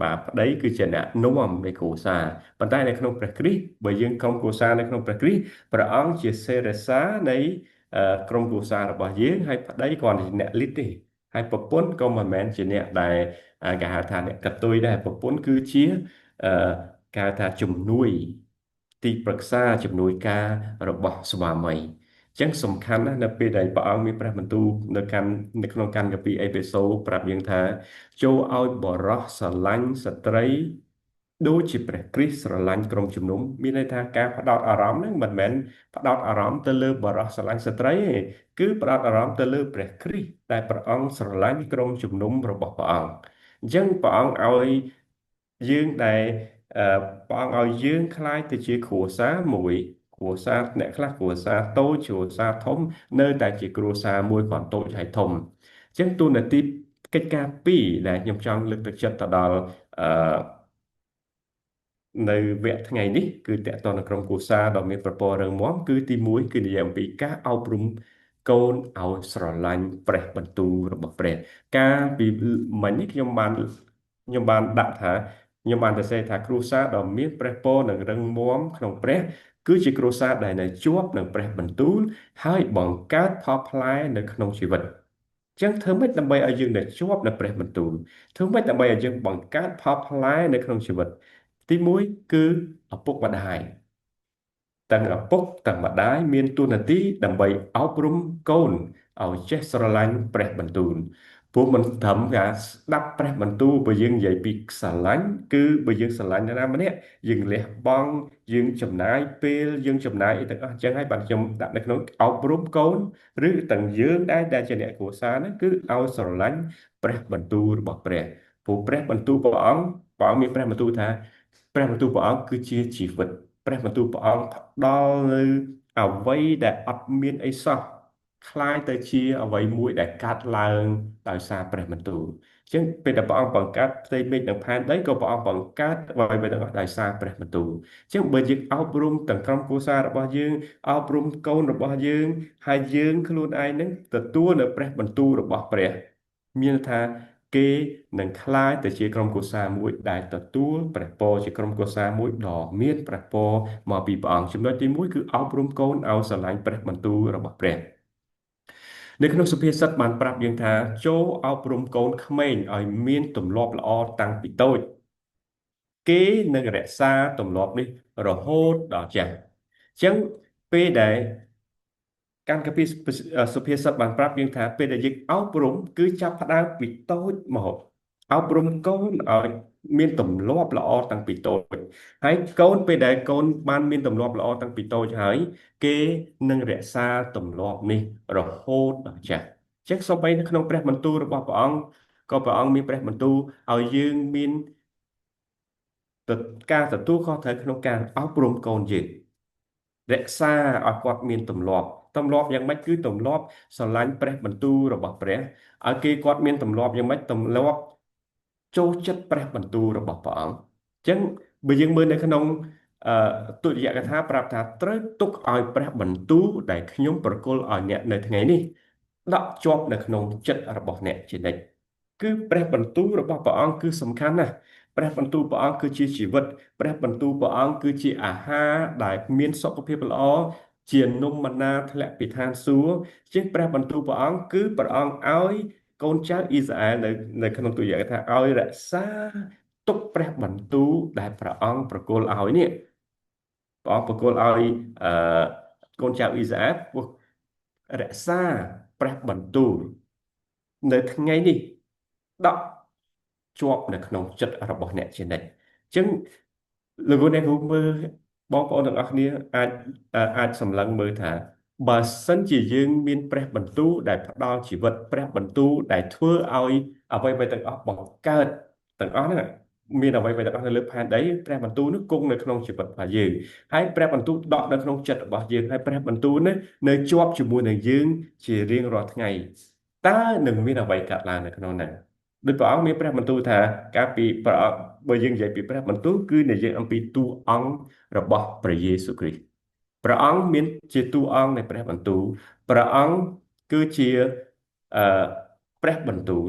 បាទប្តីគឺជាអ្នកនាំនៃគ្រួសារប៉ុន្តែនៅក្នុងព្រះគ្រីស្ទបើយើងក្រុមគ្រួសារនៅក្នុងព្រះគ្រីស្ទព្រះអង្គជាសេរសានៃក្រុមគ្រួសាររបស់យើងហើយប្តីគាត់ជាអ្នកលីដទេហើយប្រពន្ធក៏មិនមែនជាអ្នកដែលគេហៅថាអ្នកកតុយដែរប្រពន្ធគឺជាអឺគេហៅថាជំនួយទីប្រឹក្សាជំនួយការរបស់ស្វាមីអញ្ចឹងសំខាន់ណាស់នៅពេលដែលព្រះអង្គមានព្រះបន្ទូលនៅក្នុងកម្មកាពីអេផេសូប្រាប់យើងថាចូលឲ្យបរោះស្រឡាញ់ស្ត្រីដូចជាព្រះគ្រីស្ទស្រឡាញ់ក្រុមជំនុំមានន័យថាការផ្ដោតអារម្មណ៍ហ្នឹងមិនមែនផ្ដោតអារម្មណ៍ទៅលើបរោះស្រឡាញ់ស្ត្រីទេគឺផ្ដោតអារម្មណ៍ទៅលើព្រះគ្រីស្ទដែលព្រះអង្គស្រឡាញ់ក្រុមជំនុំរបស់ព្រះអង្គអញ្ចឹងព្រះអង្គឲ្យយើងដែលព្រះអង្គឲ្យយើងคล้ายទៅជាគ្រួសារមួយគ្រួសារអ្នកខ្លះគ្រួសារតូចគ្រួសារធំនៅតែជាគ្រួសារមួយគ្រាន់តូចហើយធំអញ្ចឹងទូនាទីកិច្ចការពីរដែលខ្ញុំចង់លើកទឹកចិត្តទៅដល់អឺនៅវគ្គថ្ងៃនេះគឺតកតនៅក្រុមគ្រួសារដ៏មានប្រព័ន្ធរឹងមាំគឺទី1គឺនិយាយអំពីការអប់រំកូនឲ្យស្រឡាញ់ព្រះបន្ទូលរបស់ព្រះការពីមិញនេះខ្ញុំបានដាក់ថាខ្ញុំបានសរសេរថាគ្រួសារដ៏មានព្រះពរនិងរឹងមាំក្នុងព្រះគឺជាគ្រួសារដែលនៅជាប់នឹងព្រះបន្ទូលហើយបង្កើតផលផ្លែនៅក្នុងជីវិតចឹងធ្វើម៉េចដើម្បីឲ្យយើងនៅជាប់នៅព្រះបន្ទូលធ្វើម៉េចដើម្បីឲ្យយើងបង្កើតផលផ្លែនៅក្នុងជីវិតទី1គឺឪពុកម្ដាយទាំងឪពុកទាំងម្ដាយមានតួនាទីដើម្បីអប់រំកូនឲ្យចេះស្រឡាញ់ព្រះបន្ទូល ព្រោះមិនត្រឹមការស្ដាប់ព្រះបន្ទូលបើយើងនិយាយពីស្រឡាញ់គឺបើយើងស្រឡាញ់នរណាម្នាក់យើងលះបង់យើងចំណាយពេលយើងចំណាយអីទាំងអស់អញ្ចឹងហើយបាទខ្ញុំដាក់នៅក្នុងអប់រំកូនឬទាំងយើងដែរដែលជាអ្នកគ្រួសារហ្នឹងគឺឲ្យស្រឡាញ់ព្រះបន្ទូលរបស់ព្រះព្រោះព្រះបន្ទូលព្រះអង្គមានព្រះបន្ទូលថាព្រះបន្ទូលព្រះអង្គគឺជាជីវិតព្រះបន្ទូលព្រះអង្គផ្ដល់នៅអ្វីដែលអត់មានអីសោះคล้ายទៅជាអ្វីមួយដែលកើតឡើងដោយសារព្រះបន្ទូលអញ្ចឹងពេលដែលព្រះអង្គបង្កើតផ្ទៃមេឃនិងផែនដីក៏ព្រះអង្គបង្កើតអ្វីៗទាំងអស់ដោយសារព្រះបន្ទូលអញ្ចឹងបើយើងអប់រំទាំងក្រុមគ្រួសាររបស់យើងអប់រំកូនរបស់យើងហើយយើងខ្លួនឯងនឹងទទួលនៅព្រះបន្ទូលរបស់ព្រះមានន័យថាគេនឹងคล้ายទៅជាក្រុមគ្រួសារមួយដែលទទួលព្រះពរជាក្រុមគ្រួសារមួយដ៏មានព្រះពរមកពីព្រះអង្គចំណុចទី1គឺអប់រំកូនឲ្យស្រឡាញ់ព្រះបន្ទូលរបស់ព្រះនៅក្នុងសុភាសិតបានប្រាប់យើងថាចូរអប់រំកូនក្មេងឲ្យមានទម្លាប់ល្អតាំងពីតូចគេនឹងរក្សាទម្លាប់នេះរហូតដល់ចាស់អញ្ចឹងពេលដែលកាន់កាពីសុភាសិតបានប្រាប់យើងថាពេលដែលយើងអប់រំគឺចាប់ផ្ដើមពីតូចមកអប់រំកូនឲ្យមានទម្លាប់ល្អតាំងពីតូចហើយកូនពេលដែលកូនបានមានទម្លាប់ល្អតាំងពីតូចហើយគេនឹងរក្សាទម្លាប់នេះរហូតដល់ចាស់អញ្ចឹងសូម្បីនៅក្នុងព្រះបន្ទូលរបស់ព្រះអង្គក៏ព្រះអង្គមានព្រះបន្ទូលឲ្យយើងមានការទទួលខុសត្រូវក្នុងការអប់រំកូនយើងរក្សាឲ្យគាត់មានទម្លាប់យ៉ាងម៉េចគឺទម្លាប់ស្រឡាញ់ព្រះបន្ទូលរបស់ព្រះឲ្យគេគាត់មានទម្លាប់យ៉ាងម៉េចទម្លាប់ចូលចិត្តព្រះបន្ទូលរបស់ព្រះអង្គអញ្ចឹងបើយើងមើលនៅក្នុងទុតិយកថាប្រាប់ថាត្រូវទុកឲ្យព្រះបន្ទូលដែលខ្ញុំប្រគល់ឲ្យអ្នកនៅថ្ងៃនេះដកជាប់នៅក្នុងចិត្តរបស់អ្នកជានិច្ចគឺព្រះបន្ទូលរបស់ព្រះអង្គគឺសំខាន់ណាស់ព្រះបន្ទូលព្រះអង្គគឺជាជីវិតព្រះបន្ទូលព្រះអង្គគឺជាអាហារដែលមានសុខភាពល្អជានំម៉ាណាធ្លាក់ពីឋានសួគ៌ជាងព្រះបន្ទូលព្រះអង្គគឺព្រះអង្គឲ្យកូនចៅអ៊ីស្រាអែលនៅក្នុងទុតិយកថាឲ្យរក្សាទុកព្រះបន្ទូលដែលព្រះអង្គប្រគល់ឲ្យនេះព្រះអង្គប្រគល់ឲ្យកូនចៅអ៊ីស្រាអែលរក្សាព្រះបន្ទូលនៅថ្ងៃនេះដកជាប់នៅក្នុងចិត្តរបស់អ្នកជានិច្ចអញ្ចឹងលោកអ្នកគ្រូមើលបងប្អូនទាំងអស់គ្នាអាចសម្លឹងមើលថាបើសិនជាយើងមានព្រះបន្ទូលដែលផ្ដល់ជីវិតព្រះបន្ទូលដែលធ្វើឲ្យអ្វីៗទាំងអស់បង្កើតទាំងអស់ហ្នឹងមានអ្វីៗទាំងអស់នៅលើផែនដីព្រះបន្ទូលនោះគង់នៅក្នុងជីវិតរបស់យើងហើយព្រះបន្ទូលដកនៅក្នុងចិត្តរបស់យើងហើយព្រះបន្ទូលនេះនៅជាប់ជាមួយនឹងយើងជារៀងរាល់ថ្ងៃតើនឹងមានអ្វីកើតឡើងនៅក្នុងហ្នឹងដោយព្រះអង្គមានព្រះបន្ទូលថាកាលពីព្រះអង្គបើយើងនិយាយពីព្រះបន្ទូលគឺនិយាយអំពីតួអង្គរបស់ព្រះយេស៊ូវគ្រីស្ទព្រះអង្គមានជាតួអង្គនៃព្រះបន្ទូលព្រះអង្គគឺជាអឺព្រះបន្ទូល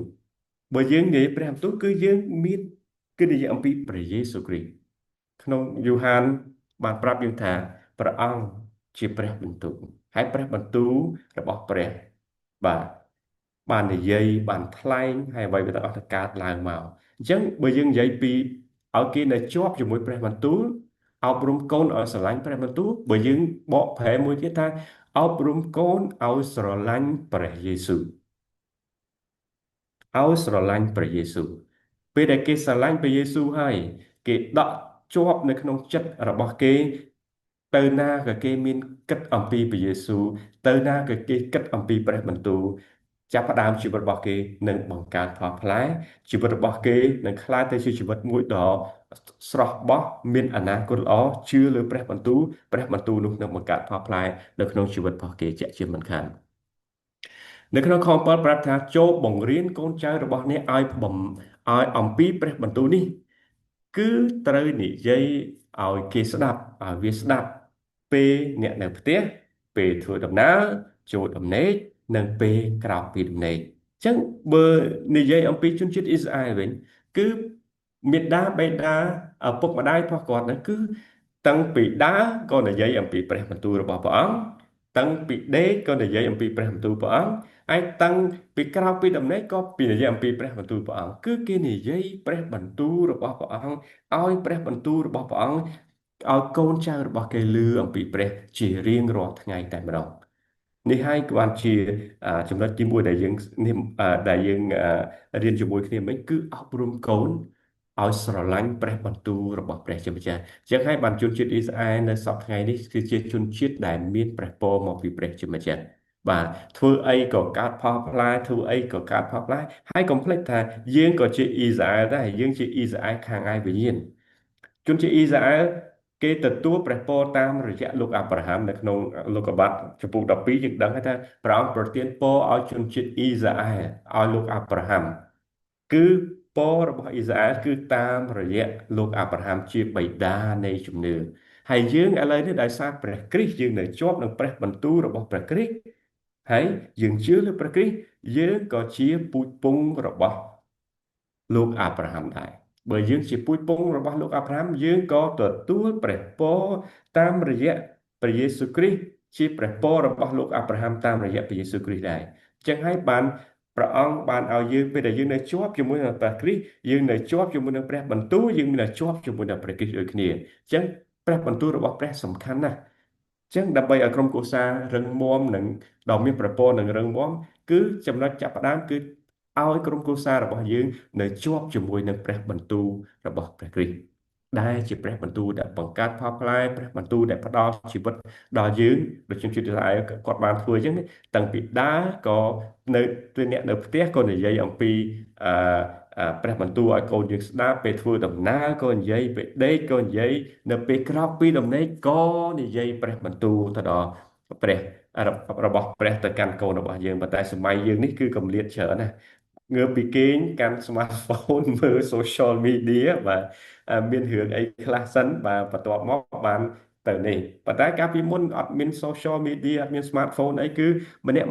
បើយើងនិយាយព្រះបន្ទូលគឺយើងមានគឺនិយាយអំពីព្រះយេស៊ូវគ្រីស្ទក្នុងយូហានបានប្រាប់យើងថាព្រះអង្គជាព្រះបន្ទូលហើយព្រះបន្ទូលរបស់ព្រះបាទបាននិយាយបានថ្លែងហើយអ្វីៗទាំងអស់ទៅកើតឡើងមកអញ្ចឹងបើយើងនិយាយពីឲ្យគេនៅជាប់ជាមួយព្រះបន្ទូលអប់រំកូនឲ្យស្រឡាញ់ព្រះបន្ទូលបើយើងបកប្រែមួយទៀតថាអប់រំកូនឲ្យស្រឡាញ់ព្រះយេស៊ូវឲ្យស្រឡាញ់ព្រះយេស៊ូវពេលដែលគេស្រឡាញ់ព្រះយេស៊ូវហើយគេដកជាប់នៅក្នុងចិត្តរបស់គេទៅណាក៏គេមានគិតអំពីព្រះយេស៊ូវទៅណាក៏គេគិតអំពីព្រះបន្ទូលចាប់ផ្ដើមជីវិតរបស់គេនឹងបង្កើតផលផ្លែជីវិតរបស់គេនឹងក្លាយទៅជាជីវិតមួយដ៏ស្រស់បោះមានអនាគតល្អជឿលើព្រះបន្ទូលនោះនឹងបង្កើតផលផ្លែនៅក្នុងជីវិតរបស់គេជាក់ជាមិនខាននៅក្នុងខ7ប្រាប់ថាចូលបង្រៀនកូនចៅរបស់អ្នកឲ្យអំពីព្រះបន្ទូលនេះគឺត្រូវនិយាយឲ្យគេស្ដាប់ឲ្យវាស្ដាប់ពេលអ្នកនៅផ្ទះពេលធ្វើដំណើរចូលដំណេកនិងពេលក្រោកពីដំណេកអញ្ចឹងបើនិយាយអំពីជនជាតិអ៊ីស្រាអែលវិញគឺមេដាបេដាឪពុកម្ដាយរបស់គាត់ហ្នឹងគឺតាំងពីដើរក៏និយាយអំពីព្រះបន្ទូលរបស់ព្រះអង្គតាំងពីដេកក៏និយាយអំពីព្រះបន្ទូលព្រះអង្គហើយតាំងពីក្រោកពីដំណេកក៏និយាយអំពីព្រះបន្ទូលព្រះអង្គគឺគេនិយាយព្រះបន្ទូលរបស់ព្រះអង្គឲ្យព្រះបន្ទូលរបស់ព្រះអង្គឲ្យកូនចៅរបស់គេឮអំពីព្រះជារៀងរាល់ថ្ងៃតែម្ដង នេះហើយក៏បានជាចំណុចទីមួយដែលយើងនេះដែលយើងរៀនជាមួយគ្នាមិញគឺអប់រំកូនឲ្យស្រឡាញ់ព្រះបន្ទូលរបស់ព្រះជាម្ចាស់អញ្ចឹងហើយបានជនជាតិអ៊ីស្រាអែលនៅសប្តាហ៍ថ្ងៃនេះគឺជាជនជាតិដែលមានព្រះពរមកពីព្រះជាម្ចាស់បាទធ្វើអីក៏កើតផលផ្លែធ្វើអីក៏កើតផលផ្លែហើយកុំភ្លេចថាយើងក៏ជាអ៊ីស្រាអែលដែរយើងជាអ៊ីស្រាអែលខាងឯវិញ្ញាណជនជាតិអ៊ីស្រាអែលគេទទួលព្រះពរតាមរយៈលោកអាប់រ៉ាហាំនៅក្នុងលោកុបាទចំពុក12យើងដឹងហើយថាព្រះអង្គប្រទានពរឲ្យជនជាតិអ៊ីស្រាអែលឲ្យលោកអាប់រ៉ាហាំគឺពររបស់អ៊ីស្រាអែលគឺតាមរយៈលោកអាប់រ៉ាហាំជាបិតានៃជំនឿហើយយើងឥឡូវនេះដោយសារព្រះគ្រីស្ទយើងនៅជាប់នឹងព្រះបន្ទូលរបស់ព្រះគ្រីស្ទហើយយើងជឿលើព្រះគ្រីស្ទយើងក៏ជាពូជពង្សរបស់លោកអាប់រ៉ាហាំដែរបើយើងជាពូជពង្សរបស់លោកអាប់រ៉ាហាំយើងក៏ទទួលព្រះពរតាមរយៈព្រះយេស៊ូវគ្រីស្ទជាព្រះពររបស់លោកអាប់រ៉ាហាំតាមរយៈព្រះយេស៊ូវគ្រីស្ទដែរអញ្ចឹងហើយបានព្រះអង្គបានឲ្យយើងពេលដែលយើងនៅជាប់ជាមួយនឹងព្រះគ្រីស្ទយើងនៅជាប់ជាមួយនឹងព្រះបន្ទូលយើងនៅជាប់ជាមួយនឹងព្រះគ្រីស្ទដូចគ្នាអញ្ចឹងព្រះបន្ទូលរបស់ព្រះសំខាន់ណាស់ចឹងដើម្បីឲ្យក្រុមគ្រួសាររឹងមាំនិងដ៏មានប្រព័ន្ធនិងរឹងមាំគឺចំណុចចាប់ផ្ដើមគឺឲ្យក្រុមគ្រួសាររបស់យើងនៅជាប់ជាមួយនឹងព្រះបន្ទូលរបស់ព្រះគ្រីស្ទដែលជាព្រះបន្ទូលដែលបង្កើតផលផ្លែព្រះបន្ទូលដែលផ្ដល់ជីវិតដល់យើងដូចខ្ញុំជឿថាគាត់បានធ្វើអញ្ចឹងតាំងពីដើរក៏នៅពេលអ្នកនៅផ្ទះក៏និយាយអំពីអព្រះបន្ទូលឲ្យកូនយើងស្ដាប់ពេលធ្វើដំណើរក៏និយាយពេលដេកក៏និយាយនៅពេលក្រោកពីដំណេកក៏និយាយព្រះបន្ទូលទៅដល់ព្រះរបស់ព្រះទៅកាន់កូនរបស់យើងប៉ុន្តែសម័យយើងនេះគឺកម្លាតច្រើនណាស់ងើបពីគេងកាន់ smartphone មើល social media បាទមានរឿងអីខ្លះសិនបាទបន្ទាប់មកបានទៅនេះប៉ុន្តែកាលពីមុនអត់មាន social media អត់មាន smartphone អីគឺម្នាក់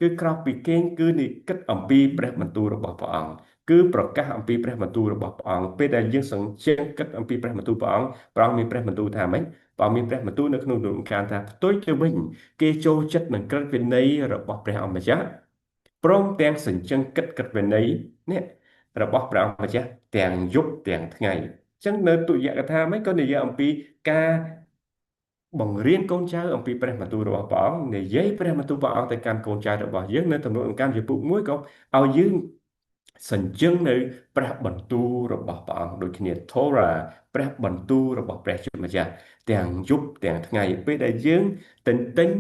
គឺក្រោកពីគេងគឺនិគិតអំពីព្រះបន្ទូលរបស់ព្រះអង្គគឺប្រកាសអំពីព្រះបន្ទូលរបស់ព្រះអង្គពេលដែលយើងសង្ជេងគិតអំពីព្រះបន្ទូលព្រះអង្គព្រះអង្គមានព្រះបន្ទូលថាម៉េចព្រះអង្គមានព្រះបន្ទូលនៅក្នុងរំខានថាផ្ទុយទៅវិញគេចូលចិត្តនឹងក្រឹតវិន័យរបស់ព្រះអង្គម្ចាស់ព្រមទាំងសញ្ជឹងគិតក្រឹតវិន័យនេះរបស់ព្រះអង្គម្ចាស់ទាំងយប់ទាំងថ្ងៃអញ្ចឹងនៅទុយកថាមិនក៏និយាយអំពីការបង្រៀនកូនចៅអំពីព្រះបន្ទូលរបស់ព្រះអង្គនិយាយព្រះបន្ទូលព្រះអង្គទៅកាន់កូនចៅរបស់យើងនៅទំនួលអង្គការជាពុកមួយក៏ឲ្យយើងសញ្ជឹងនៅព្រះបន្ទូលរបស់ព្រះអង្គដូចគ្នា Torah ព្រះបន្ទូលរបស់ព្រះជាម្ចាស់ទាំងយប់ទាំងថ្ងៃពេលដែលយើងទន្ទិញ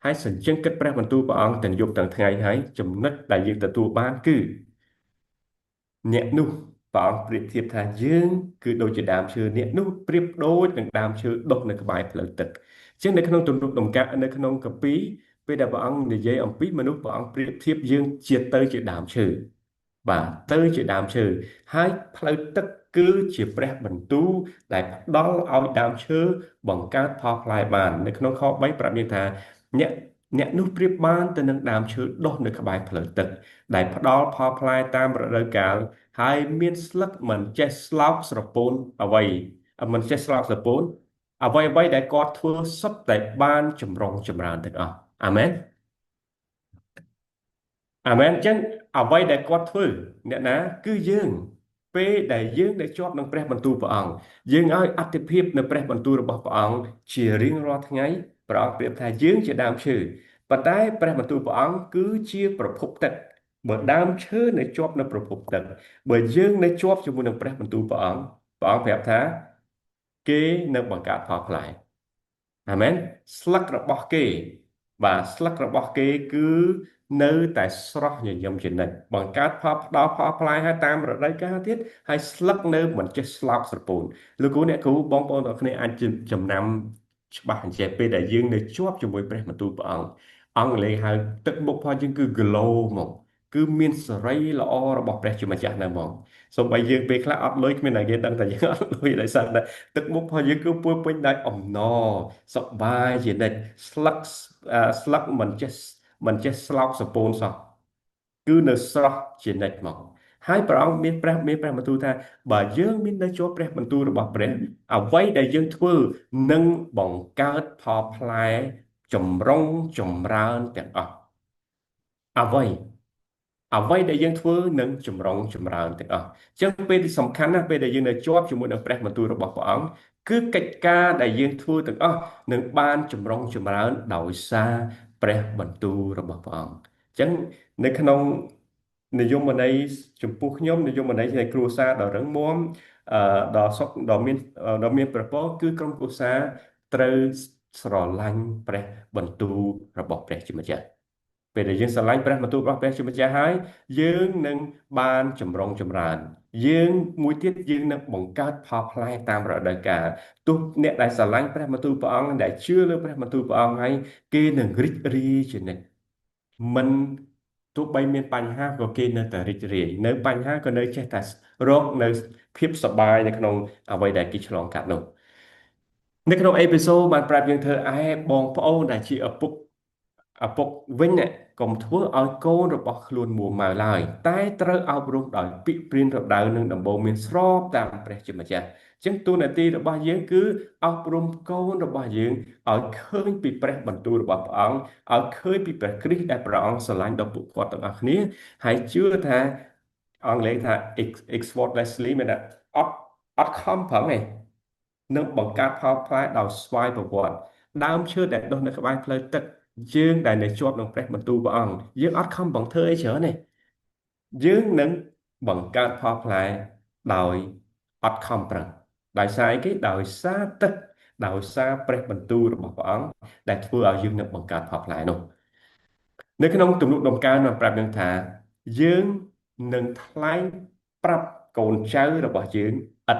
ហើយសញ្ជឹងគិតព្រះបន្ទូលព្រះអង្គទាំងយប់ទាំងថ្ងៃហើយចំណុចដែលយើងទទួលបានគឺអ្នកនោះព្រះអង្គប្រៀបធៀបថាយើងគឺដូចជាដើមឈើអ្នកនោះប្រៀបដូចនឹងដើមឈើដុះនៅក្បែរផ្លូវទឹកអញ្ចឹងនៅក្នុងទំនុកដំណាក់នៅក្នុងកាពីពេលដែលព្រះអង្គនិយាយអំពីមនុស្សព្រះអង្គប្រៀបធៀបយើងជាដើមឈើបាទទៅជាដើមឈើហើយផ្លូវទឹកគឺជាព្រះបន្ទូលដែលផ្ដល់ឲ្យដើមឈើបង្កើតផលផ្លែបាននៅក្នុងខ3ប្រាប់យើងថាអ្នកនោះប្រៀបបានទៅនឹងដើមឈើដុះនៅក្បែរផ្លូវទឹកដែលផ្ដល់ផលផ្លែតាមរដូវកាលហើយមានស្លឹកមិនចេះស្លោកស្រពោនអ្វីមិនចេះស្លោកស្រពោនអ្វីដែលគាត់ធ្វើសុទ្ធតែបានចម្រុងចម្រើនទាំងអស់អាមែនអាមែនអញ្ចឹងអ្វីដែលគាត់ធ្វើអ្នកណាគឺយើងពេលដែលយើងដែលជាប់នឹងព្រះបន្ទូលព្រះអង្គយើងឲ្យអត្ថិភាពនៅព្រះបន្ទូលរបស់ព្រះអង្គជារៀងរាល់ថ្ងៃព្រះអង្គប្រៀបថាយើងជាដើមឈើប៉ុន្តែព្រះបន្ទូលព្រះអង្គគឺជាប្រភពទឹកបើដើមឈើនៅជាប់នៅប្រភពទឹកបើយើងនៅជាប់ជាមួយនឹងព្រះបន្ទូលព្រះអង្គប្រាប់ថាគេនៅបង្កើតផលផ្លែអាមែនស្លឹករបស់គេបាទស្លឹករបស់គេគឺនៅតែស្រស់ញញឹមជានិច្ចបង្កើតផលផ្ដល់ផលផ្លែហើយតាមរដូវកាលទៀតហើយស្លឹកនៅមិនចេះស្លោកស្រពោនលោកគ្រូអ្នកគ្រូបងប្អូនទាំងគ្នាអាចចំណាំច្បាស់អញ្ចឹងពេលដែលយើងនៅជាប់ជាមួយព្រះបន្ទូលព្រះអង្គអង់គ្លេសហៅទឹកមុខផងយើងគឺ glow មកគឺមានសេរីល្អរបស់ព្រះជាម្ចាស់នៅមកសូម្បីយើងពេលខ្លះអត់លុយគ្មានតែគេដឹងតែយើងអត់លុយដោយសារតែទឹកមុខរបស់យើងគឺពោរពេញដោយអំណរសប្បាយជានិច្ចស្លឹកមិនចេះស្លោកសពោនសោះគឺនៅស្រស់ជានិច្ចមកហើយព្រះអង្គមានព្រះបន្ទូលថាបើយើងមាននៅជាប់ព្រះបន្ទូលរបស់ព្រះអ្វីដែលយើងធ្វើនឹងបង្កើតផលផ្លែចម្រុងចម្រើនទាំងអស់អ្វីដែលយើងធ្វើនឹងចម្រុងចម្រើនទាំងអស់អញ្ចឹងពេលទីសំខាន់ណាស់ពេលដែលយើងនៅជាប់ជាមួយនឹងព្រះបន្ទូលរបស់ព្រះអង្គគឺកិច្ចការដែលយើងធ្វើទាំងអស់នឹងបានចម្រុងចម្រើនដោយសារ ព្រះបន្ទូលរបស់ព្រះអង្គអញ្ចឹងនៅក្នុងនិយមន័យចំពោះខ្ញុំនិយមន័យនៃគ្រួសារដ៏រឹងមាំដ៏សុខដ៏មានប្រពរគឺក្រុមគ្រួសារត្រូវស្រឡាញ់ព្រះបន្ទូលរបស់ព្រះជាម្ចាស់ពេលដែលយើងស្រឡាញ់ព្រះបន្ទូលរបស់ព្រះជាម្ចាស់ហើយយើងនឹងបានចម្រុងចម្រើនយើងមួយទៀតយើងនឹងបង្កើតផលផ្លែតាមរដូវកាលទោះអ្នកដែលស្រឡាញ់ព្រះបន្ទូលព្រះអង្គដែលជឿលើព្រះបន្ទូលព្រះអង្គហើយគេនឹងរីករាយជានិច្ចមិនទោះបីមានបញ្ហាក៏គេនៅតែរីករាយនៅបញ្ហាក៏នៅចេះតែរកនៅភាពសប្បាយនៅក្នុងអ្វីដែលគេឆ្លងកាត់នោះនៅក្នុងអេពីសូតបានប្រាប់យើងធ្វើឯបងប្អូនដែលជាឪពុកវិញអ្នកកុំធ្វើឲ្យកូនរបស់ខ្លួនមួម៉ៅឡើយតែត្រូវអប់រំដោយពាក្យព្រានប្រដៅនិងដំបូន្មានស្របតាមព្រះជាម្ចាស់អញ្ចឹងទូនាទីរបស់យើងគឺអប់រំកូនរបស់យើងឲ្យឃើញពីព្រះបន្ទូលរបស់ព្រះអង្គឲ្យឃើញពីព្រះគ្រីស្ទដែលព្រះអង្គស្រឡាញ់ដល់ពួកគាត់ទាំងអស់គ្នាហើយជឿថាអង់គ្លេសថា effortlessly មានថាអត់ខំប្រឹងទេនឹងបង្កើតផលផ្លែដោយស្វ័យប្រវត្តិដើមឈើដែលដុះនៅក្បែរផ្លូវទឹកយើងដែលនៅជាប់នឹងព្រះបន្ទូលព្រះអង្គយើងអត់ខំប្រឹងធ្វើអីច្រើនទេយើងនឹងបង្កើតផលផ្លែដោយអត់ខំប្រឹងដោយសារអីគេដោយសារទឹកដោយសារព្រះបន្ទូលរបស់ព្រះអង្គដែលធ្វើឲ្យយើងនឹងបង្កើតផលផ្លែនោះនៅក្នុងទំនុកដំកើងបានប្រាប់យើងថាយើងនឹងថ្លែងប្រាប់កូនចៅរបស់យើងឥត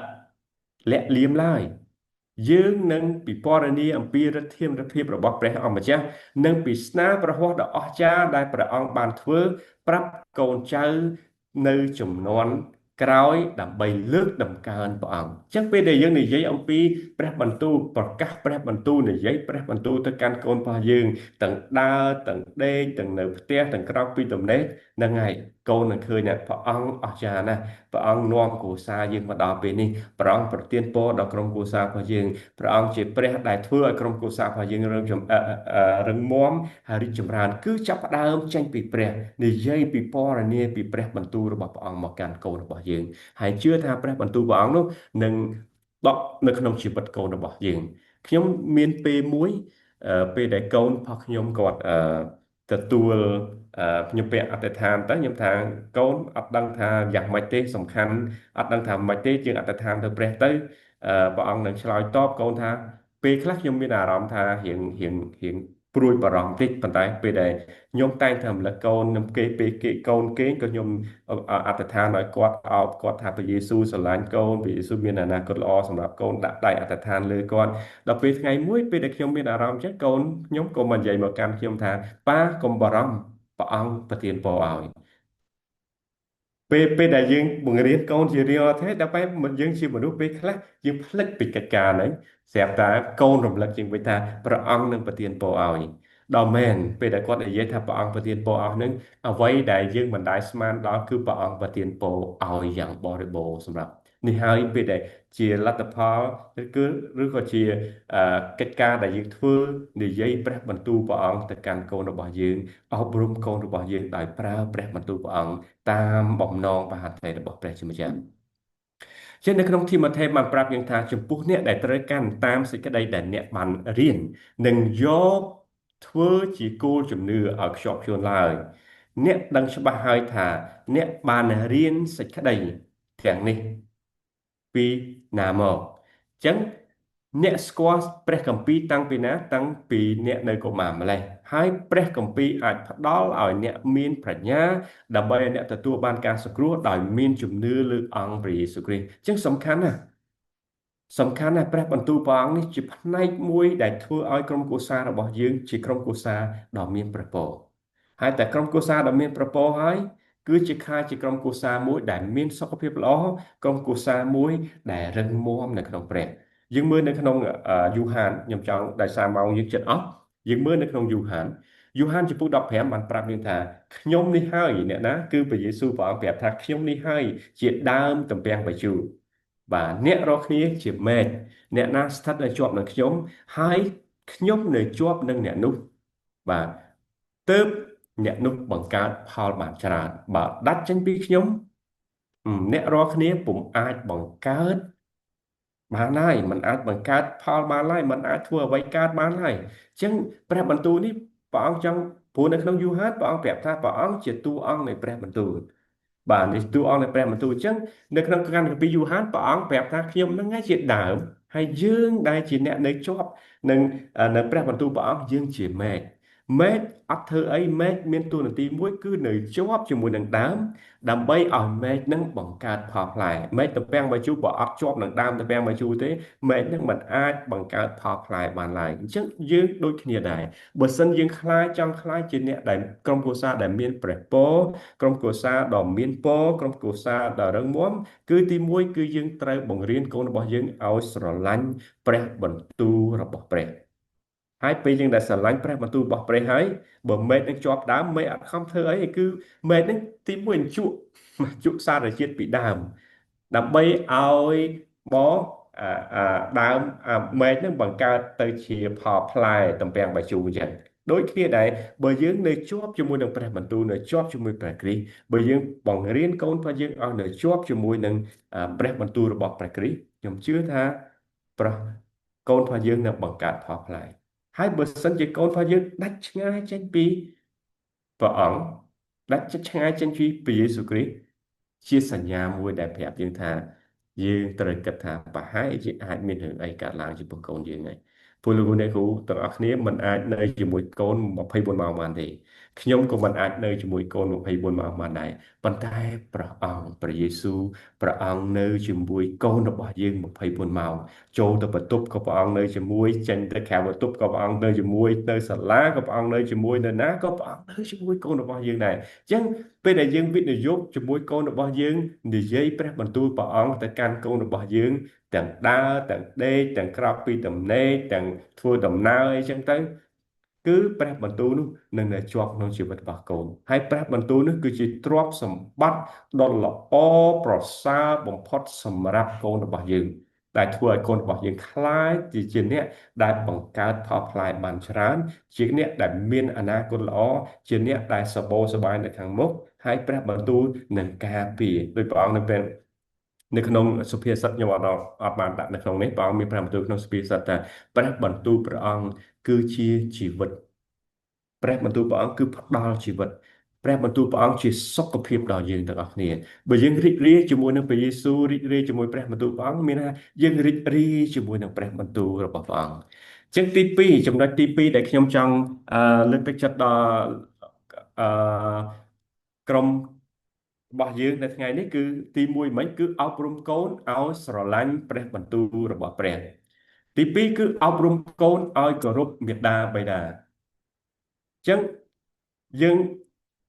លាក់លៀមឡើយយើងនឹងពិពណ៌នាអំពីឫទ្ធានុភាពរបស់ព្រះអង្គម្ចាស់និងពីស្នាព្រះហស្ថដ៏អស្ចារ្យដែលព្រះអង្គបានធ្វើប្រាប់កូនចៅនៅជំនាន់ក្រោយដើម្បីលើកតម្កើងព្រះអង្គអញ្ចឹងពេលដែលយើងនិយាយអំពីព្រះបន្ទូលប្រកាសព្រះបន្ទូលនិយាយព្រះបន្ទូលទៅកាន់កូនរបស់យើងទាំងដើរទាំងដេកទាំងនៅផ្ទះទាំងក្រោកពីទំនេរហ្នឹងហើយកូននឹងឃើញថាព្រះអង្គអស្ចារ្យណាស់ព្រះអង្គនាំគ្រួសារយើងមកដល់ពេលនេះព្រះអង្គប្រទានពរដល់ក្រុមគ្រួសាររបស់យើងព្រះអង្គជាព្រះដែលធ្វើឲ្យក្រុមគ្រួសាររបស់យើងរឹងមាំហើយរីកចម្រើនគឺចាប់ផ្ដើមចេញពីព្រះនិយាយពីពរនាពីព្រះបន្ទូលរបស់ព្រះអង្គមកកាន់កូនរបស់យើងហើយជឿថាព្រះបន្ទូលព្រះអង្គនោះនឹងដកនៅក្នុងជីវិតកូនរបស់យើងខ្ញុំមានពេលមួយពេលដែលកូនរបស់ខ្ញុំគាត់ទទួលខ្ញុំពាក់អធិដ្ឋានទៅខ្ញុំថាកូនអត់ដឹងថាយ៉ាងម៉េចទេសំខាន់អត់ដឹងថាម៉េចទេយើងអធិដ្ឋានទៅព្រះទៅព្រះអង្គនឹងឆ្លើយតបកូនថាពេលខ្លះខ្ញុំមានអារម្មណ៍ថារៀងព្រួយបារម្ភតិចប៉ុន្តែពេលដែលខ្ញុំតែងតែរំលឹកកូនខ្ញុំពេលកូនគេក៏ខ្ញុំអធិដ្ឋានឲ្យគាត់អោបគាត់ថាព្រះយេស៊ូវស្រឡាញ់កូនព្រះយេស៊ូវមានអនាគតល្អសម្រាប់កូនដាក់ដៃអធិដ្ឋានលើគាត់ដល់ពេលថ្ងៃមួយពេលដែលខ្ញុំមានអារម្មណ៍ចឹងកូនខ្ញុំក៏មកនិយាយមកកាន់ខ្ញុំថាប៉ាកុំបារម្ភព្រះអង្គប្រទានពរឲ្យពេលដែលយើងបង្រៀនកូនជារៀងរាល់ថ្ងៃដល់ពេលយើងជាមនុស្សពេលខ្លះយើងភ្លេចពីកិច្ចការហ្នឹងស្រាប់តែកូនរំលឹកជាងវិញថាព្រះអង្គនឹងប្រទានពរឲ្យដល់មែនពេលដែលគាត់និយាយថាព្រះអង្គប្រទានពរឲ្យហ្នឹងអ្វីដែលយើងមិនដែលស្មានដល់គឺព្រះអង្គប្រទានពរឲ្យយ៉ាងបរិបូរណ៍សម្រាប់នេះហើយពេលដែលជាលទ្ធផលឬក៏ជាកិច្ចការដែលយើងធ្វើនិយាយព្រះបន្ទូលព្រះអង្គទៅកាន់កូនរបស់យើងអប់រំកូនរបស់យើងដោយប្រើព្រះបន្ទូលព្រះអង្គតាមបំណងមហត្ថេររបស់ព្រះជាម្ចាស់ជានៅក្នុងទីម៉ូថេបានប្រាប់យើងថាចំពោះអ្នកដែលត្រូវកាន់តាមសេចក្តីដែលអ្នកបានរៀននិងយកធ្វើជាគោលជំនឿឲ្យខ្ជាប់ខ្ជួនឡើយអ្នកដឹងច្បាស់ហើយថាអ្នកបានរៀនសេចក្តីទាំងនេះពីណាមកអញ្ចឹងអ្នកស្គាល់ព្រះគម្ពីរតាំងពីណាតាំងពីអ្នកនៅកុមារម្លេះហើយព្រះគម្ពីរអាចផ្ដល់ឲ្យអ្នកមានប្រាជ្ញាដើម្បីឲ្យអ្នកទទួលបានការសង្គ្រោះដោយមានជំនឿលើអង្គព្រះយេស៊ូវគ្រីស្ទអញ្ចឹងសំខាន់ណាស់ព្រះបន្ទូលព្រះអង្គនេះជាផ្នែកមួយដែលធ្វើឲ្យក្រុមគ្រួសាររបស់យើងជាក្រុមគ្រួសារដ៏មានព្រះពរហើយតែក្រុមគ្រួសារដ៏មានព្រះពរហើយគឺជាខ្លាចជាក្រុមគ្រួសារមួយដែលមានសុខភាពល្អក្រុមគ្រួសារមួយដែលរឹងមាំនៅក្នុងព្រះយើងមើលនៅក្នុងយូហានខ្ញុំចង់ដោយសារម៉ោងយើងជិតអស់យើងមើលនៅក្នុងយូហានចំពុក15បានប្រាប់យើងថាខ្ញុំនេះហើយអ្នកណាគឺព្រះយេស៊ូវព្រះអង្គប្រាប់ថាខ្ញុំនេះហើយជាដើមទំពាំងបាយជូរបាទអ្នករាល់គ្នាជាមេឃអ្នកណាស្ថិតនៅជាប់នឹងខ្ញុំហើយខ្ញុំនៅជាប់នឹងអ្នកនោះបាទទើបអ្នកនោះបង្កើតផលបានច្រើនបើដាច់ចេញពីខ្ញុំអ្នករាល់គ្នាពុំអាចបង្កើតបានឡើយมันអាចបង្កើតផលបានឡើយมันអាចធ្វើអ្វីកើតបានឡើយអញ្ចឹងព្រះបន្ទូលនេះ ព្រះអង្គចង់ព្រោះនៅក្នុងយូហានព្រះអង្គប្រាប់ថាព្រះអង្គជាតួអង្គនៃព្រះបន្ទូលបាទនេះតួអង្គនៃព្រះបន្ទូលអញ្ចឹងនៅក្នុងគម្ពីរយូហានព្រះអង្គប្រាប់ថាខ្ញុំនឹងឯងជាដើមហើយយើងដែលជាអ្នកនៅជាប់នឹងនៅព្រះបន្ទូលព្រះអង្គយើងជាមេឃអត់ធ្វើអីមេឃមានតួនាទីមួយគឺនៅជាប់ជាមួយនឹងដើមដើម្បីឲ្យមេឃនឹងបង្កើតផលផ្លែមេឃទំពាំងបាយជូរបើអត់ជាប់នឹងដើមទំពាំងបាយជូរទេមេឃនឹងមិនអាចបង្កើតផលផ្លែបានឡើយអញ្ចឹងយើងដូចគ្នាដែរបើសិនយើងចង់ខ្លាចជាអ្នកដែលក្រុមគ្រួសារដែលមានព្រះពរក្រុមគ្រួសារដ៏មានពរក្រុមគ្រួសារដ៏រឹងមាំគឺទីមួយគឺយើងត្រូវបង្រៀនកូនរបស់យើងឲ្យស្រឡាញ់ព្រះបន្ទូលរបស់ព្រះហើយពេលយើងដែលស្រឡាញ់ព្រះបន្ទូលរបស់ព្រះហើយបើមេឃនឹងជាប់ដើមមេឃអត់ខំធ្វើអីគឺមេឃនឹងទីមួយជក់សារជាតិពីដើមដើម្បីឲ្យបងដើមមេឃនឹងបង្កើតទៅជាផលផ្លែទំពាំងបាយជូរអញ្ចឹងដូចគ្នាដែរបើយើងនៅជាប់ជាមួយនឹងព្រះបន្ទូលនៅជាប់ជាមួយព្រះគ្រីស្ទបើយើងបង្រៀនកូនរបស់យើងឲ្យនៅជាប់ជាមួយនឹងព្រះបន្ទូលរបស់ព្រះគ្រីស្ទខ្ញុំជឿថាកូនរបស់យើងនឹងបង្កើតផលផ្លែហើយបើសិនជាកូនរបស់យើងដាច់ឆ្ងាយចេញពីព្រះអង្គដាច់ឆ្ងាយចេញពីព្រះយេស៊ូវគ្រីស្ទជាសញ្ញាមួយដែលប្រាប់យើងថាយើងត្រូវគិតថាប្រហែលជាអាចមានរឿងអីកើតឡើងចំពោះកូនយើងហើយព្រោះលោកអ្នកគ្រូទាំងអស់គ្នាមិនអាចនៅជាមួយកូន24ម៉ោងបានទេខ្ញុំក៏មិនអាចនៅជាមួយកូន24ម៉ោងបានដែរប៉ុន្តែព្រះអង្គព្រះយេស៊ូវព្រះអង្គនៅជាមួយកូនរបស់យើង24ម៉ោងចូលទៅបន្ទប់ក៏ព្រះអង្គនៅជាមួយចេញទៅក្រៅបន្ទប់ក៏ព្រះអង្គនៅជាមួយទៅសាលាក៏ព្រះអង្គនៅជាមួយនៅណាក៏ព្រះអង្គនៅជាមួយកូនរបស់យើងដែរអញ្ចឹងពេលដែលយើងវិនិយោគជាមួយកូនរបស់យើងនិយាយព្រះបន្ទូលព្រះអង្គទៅកាន់កូនរបស់យើងទាំងដើរទាំងដេកទាំងក្រោកពីទំនេរទាំងធ្វើដំណើរអីចឹងទៅគឺព្រះបន្ទូលនោះនឹងនៅជាប់ក្នុងជីវិតរបស់កូនហើយព្រះបន្ទូលនោះគឺជាទ្រព្យសម្បត្តិដ៏ល្អប្រសើរបំផុតសម្រាប់កូនរបស់យើងដែលធ្វើឲ្យកូនរបស់យើងខ្លាចជាអ្នកដែលបង្កើតផលផ្លែបានច្រើនជាអ្នកដែលមានអនាគតល្អជាអ្នកដែលសបោសបាយនៅខាងមុខហើយព្រះបន្ទូលនឹងការពារដោយព្រះអង្គនៅក្នុងសុភាសិតខ្ញុំអត់បានដាក់នៅក្នុងនេះព្រះអង្គមានព្រះបន្ទូលក្នុងសុភាសិតថាព្រះបន្ទូលព្រះអង្គគឺជាជីវិតព្រះបន្ទូលព្រះអង្គគឺផ្ដល់ជីវិតព្រះបន្ទូលព្រះអង្គជាសុខភាពដល់យើងទាំងអស់គ្នាបើយើងរីករាយជាមួយនឹងព្រះយេស៊ូវរីករាយជាមួយព្រះបន្ទូលព្រះអង្គមានថាយើងរីករាយជាមួយនឹងព្រះបន្ទូលរបស់ព្រះអង្គអញ្ចឹងទី2ចំណុចទី2ដែលខ្ញុំចង់លើកទឹកចិត្តដល់ក្រុមរបស់យើងនៅថ្ងៃនេះគឺទី1មិញគឺអប់រំកូនឲ្យស្រឡាញ់ព្រះបន្ទូលរបស់ព្រះទី2គឺអប់រំកូនឲ្យគោរពមាតាបិតាអញ្ចឹងយើង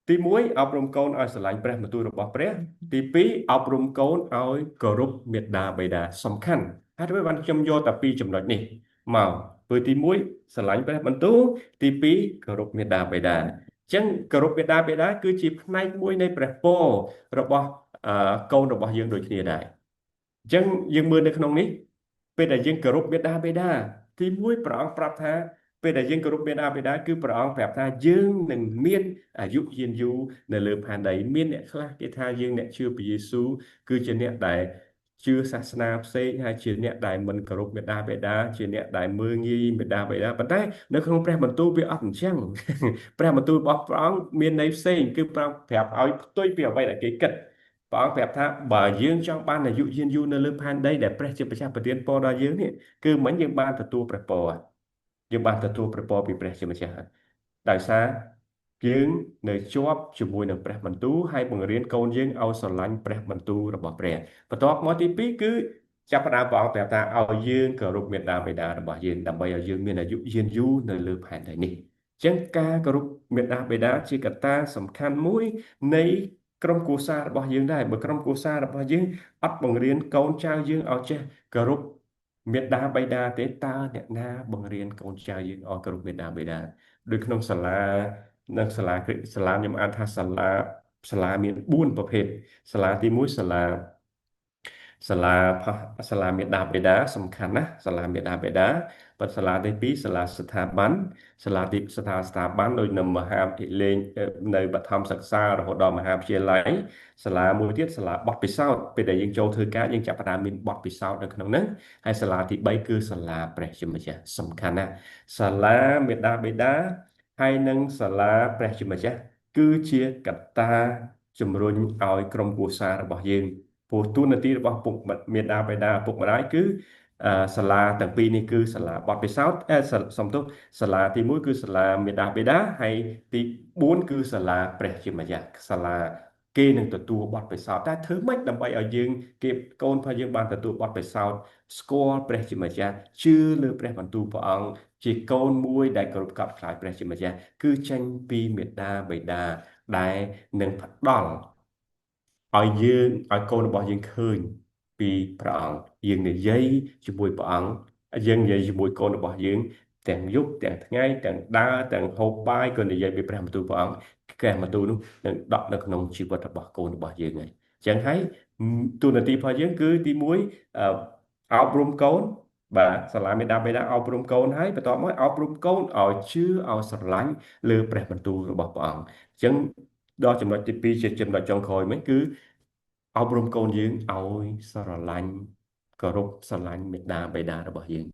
ទី1អប់រំកូនឲ្យស្រឡាញ់ព្រះបន្ទូលរបស់ព្រះទី2អប់រំកូនឲ្យគោរពមាតាបិតាសំខាន់ហើយធ្វើបានខ្ញុំយកតែ2ចំណុចនេះមកព្រោះទី1ស្រឡាញ់ព្រះបន្ទូលទី2គោរពមាតាបិតាអញ្ចឹងគោរពមាតាបិតាគឺជាផ្នែកមួយនៃព្រះពររបស់កូនរបស់យើងដូចគ្នាដែរអញ្ចឹងយើងមើលនៅក្នុងនេះពេលដែលយើងគោរពមាតាបិតាទី1ព្រះអង្គប្រាប់ថាពេលដែលយើងគោរពមាតាបិតាគឺព្រះអង្គប្រាប់ថាយើងនឹងមានអាយុយឺនយូរនៅលើផែនដីមានអ្នកខ្លះគេថាយើងអ្នកជឿព្រះយេស៊ូវគឺជាអ្នកដែលជឿសាសនាផ្សេងហើយជាអ្នកដែលមិនគោរពមាតាបិតាជាអ្នកដែលមើលងាយមាតាបិតាប៉ុន្តែនៅក្នុងព្រះបន្ទូលវាអត់អញ្ចឹងព្រះបន្ទូលរបស់ព្រះអង្គមានន័យផ្សេងគឺព្រះអង្គប្រាប់ឲ្យផ្ទុយពីអ្វីដែលគេគិតព្រះអង្គប្រាប់ថាបើយើងចង់បានអាយុយឺនយូរនៅលើផែនដីដែលព្រះជាម្ចាស់ប្រទានពរដល់យើងនេះគឺមិនយើងបានទទួលព្រះពរយើងបានទទួលព្រះពរពីព្រះជាម្ចាស់ដោយសារយើងនៅជាប់ជាមួយនឹងព្រះបន្ទូលហើយបង្រៀនកូនយើងឲ្យស្រឡាញ់ព្រះបន្ទូលរបស់ព្រះបន្ទាប់មកទី2គឺចាប់ផ្ដើមព្រះអង្គប្រាប់ថាឲ្យយើងគោរពមាតាបិតារបស់យើងដើម្បីឲ្យយើងមានអាយុយឺនយូរនៅលើផែនដីនេះអញ្ចឹងការគោរពមាតាបិតាជាកត្តាសំខាន់មួយនៃក្រុមគ្រួសាររបស់យើងដែរបើក្រុមគ្រួសាររបស់យើងអត់បង្រៀនកូនចៅយើងឲ្យចេះគោរពមាតាបិតាទេតើអ្នកណាបង្រៀនកូនចៅយើងឲ្យគោរពមាតាបិតាដូចក្នុងសាលានៅសាលាខ្ញុំអានថាសាលាមាន4ប្រភេទសាលាទី1សាលាមេដាបេដាសំខាន់ណាស់សាលាមេដាបេដាប៉ុន្តែសាលាទី2សាលាស្ថាប័នសាលាទីស្ថាប័នដូចនៅមហាវិទ្យាល័យនៅបឋមសិក្សារហូតដល់មហាវិទ្យាល័យសាលាមួយទៀតសាលាបទពិសោធន៍ពេលដែលយើងចូលធ្វើការយើងចាប់ផ្ដើមមានបទពិសោធន៍នៅក្នុងហ្នឹងហើយសាលាទី3គឺសាលាព្រះជាម្ចាស់សំខាន់ណាស់សាលាមេដាបេដា ហើយនឹងសាលាព្រះជាម្ចាស់គឺជាកត្តាជំរុញឲ្យក្រុមគ្រួសាររបស់យើងព្រោះទូនាទីរបស់ពុកមាតាបិតាឪពុកម្ដាយគឺសាលាទាំងពីរនេះគឺសាលាបទពិសោធន៍សំទោសសាលាទី1គឺសាលាមាតាបិតាហើយទី4គឺសាលាព្រះជាម្ចាស់សាលាគេនឹងទទួលបទពិសោធន៍តែធ្វើម៉េចដើម្បីឲ្យយើងគេកូនរបស់យើងបានទទួលបទពិសោធន៍ស្គាល់ព្រះជាម្ចាស់ជឿលើព្រះបន្ទូលព្រះអង្គជាកូនមួយដែលគោរពកោតខ្លាចព្រះជាម្ចាស់គឺចេញពីមាតាបិតាដែលនឹងផ្ដល់ឲ្យយើងឲ្យកូនរបស់យើងឃើញពីព្រះអង្គយើងនិយាយជាមួយព្រះអង្គយើងនិយាយជាមួយកូនរបស់យើងទាំងយប់ទាំងថ្ងៃទាំងដើរទាំងហូបបាយក៏និយាយពីព្រះបន្ទូលព្រះអង្គព្រះបន្ទូលនោះនឹងដក់នៅក្នុងជីវិតរបស់កូនរបស់យើងហើយអញ្ចឹងហើយទូនាទីរបស់យើងគឺទី1អប់រំកូនបាទសាលាមេដាបេដាអប់រំកូនហើយបន្ទាប់មកអប់រំកូនឲ្យជឿឲ្យស្រឡាញ់លើព្រះបន្ទូលរបស់ព្រះអង្គអញ្ចឹងដល់ចំណុចទី2ជាចំណុចចុងក្រោយមិញគឺអប់រំកូនយើងឲ្យស្រឡាញ់គោរពស្រឡាញ់មេដាបេដារបស់យើង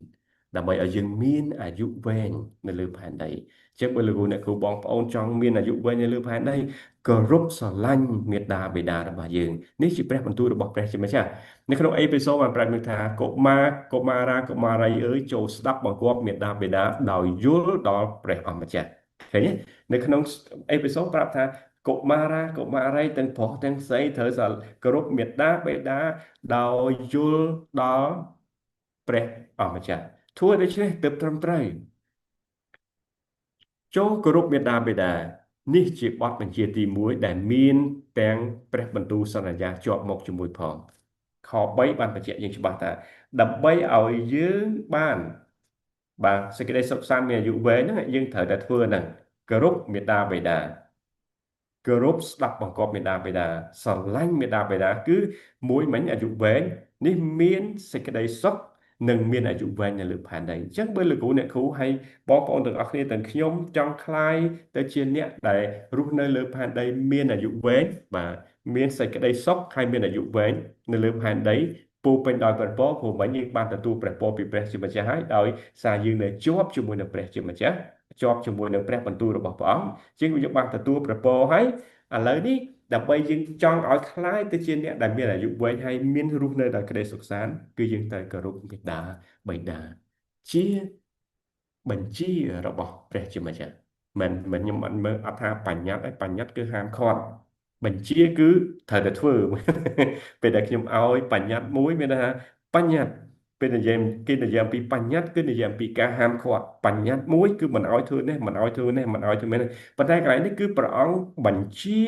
ដើម្បីឲ្យយើងមានអាយុវែងនៅលើផែនដីអញ្ចឹងបើលោកអ្នកគ្រូបងប្អូនចង់មានអាយុវែងនៅលើផែនដីគោរពស្រឡាញ់មេដាបេដារបស់យើងនេះជាព្រះបន្ទូលរបស់ព្រះជាម្ចាស់នៅក្នុងអេពីសូតបានប្រាប់ថាកុមារកុមារាកុមារីអើយចូលស្ដាប់បង្គាប់មេដាបេដាដោយយល់ដល់ព្រះអម្ចាស់ឃើញទេនៅក្នុងអេពីសូតប្រាប់ថាកុមារាកុមារីទាំងប្រុសទាំងស្រីត្រូវគោរពមេដាបេដាដោយយល់ដល់ព្រះអម្ចាស់ធ្វើដូច្នេះទើបត្រឹមត្រូវចូលគោរពមេដាបេដានេះជាបទបញ្ជាទី1ដែលមានទាំងព្រះបន្ទូលសន្យាជាប់មកជាមួយផងខ3បានបញ្ជាក់យើងច្បាស់ថាដើម្បីឲ្យយើងបានសេចក្តីសុខសាន្តមានអាយុវែងហ្នឹងយើងត្រូវតែធ្វើហ្នឹងគោរពមេដាបេដាគោរពស្ដាប់បង្គាប់មេដាបេដាស្រឡាញ់មេដាបេដាគឺមួយមិញអាយុវែងនេះមានសេចក្តីសុខនិងមានអាយុវែងនៅលើផែនដីអញ្ចឹងបើលោកគ្រូអ្នកគ្រូហើយបងប្អូនទាំងអស់គ្នាទាំងខ្ញុំចង់คลายទៅជាអ្នកដែលរស់នៅលើផែនដីមានអាយុវែងបាទមានសេចក្តីសុខហើយមានអាយុវែងនៅលើផែនដីពោពេញដោយព្រះពរព្រោះមិញយើងបានទទួលព្រះពរពីព្រះជាម្ចាស់ហើយដោយសារយើងនៅជាប់ជាមួយនឹងព្រះជាម្ចាស់ជាប់ជាមួយនឹងព្រះបន្ទូលរបស់ព្រះអង្គជាងយើងបានទទួលព្រះពរហើយឥឡូវនេះដើម្បីយើងចង់ឲ្យคล้ายទៅជាអ្នកដែលមានអាយុវែងហើយមានរស់នៅដោយក្តីសុខសាន្តគឺយើងត្រូវគោរពមេត្តាបិតាជាបញ្ជារបស់ព្រះជាម្ចាស់មិនខ្ញុំអត់មើលអត់ថាបញ្ញត្តិឯបញ្ញត្តិគឺហាមឃាត់បញ្ជាគឺត្រូវតែធ្វើពេលដែលខ្ញុំឲ្យបញ្ញត្តិមួយមានថាបញ្ញត្តិពេលនិយាយគេនិយាយពីបញ្ញត្តិគឺនិយាយពីការហាមឃាត់បញ្ញត្តិមួយគឺមិនឲ្យធ្វើនេះមិនឲ្យធ្វើនេះមិនឲ្យធ្វើនេះប៉ុន្តែកន្លែងនេះគឺព្រះអង្គបញ្ជា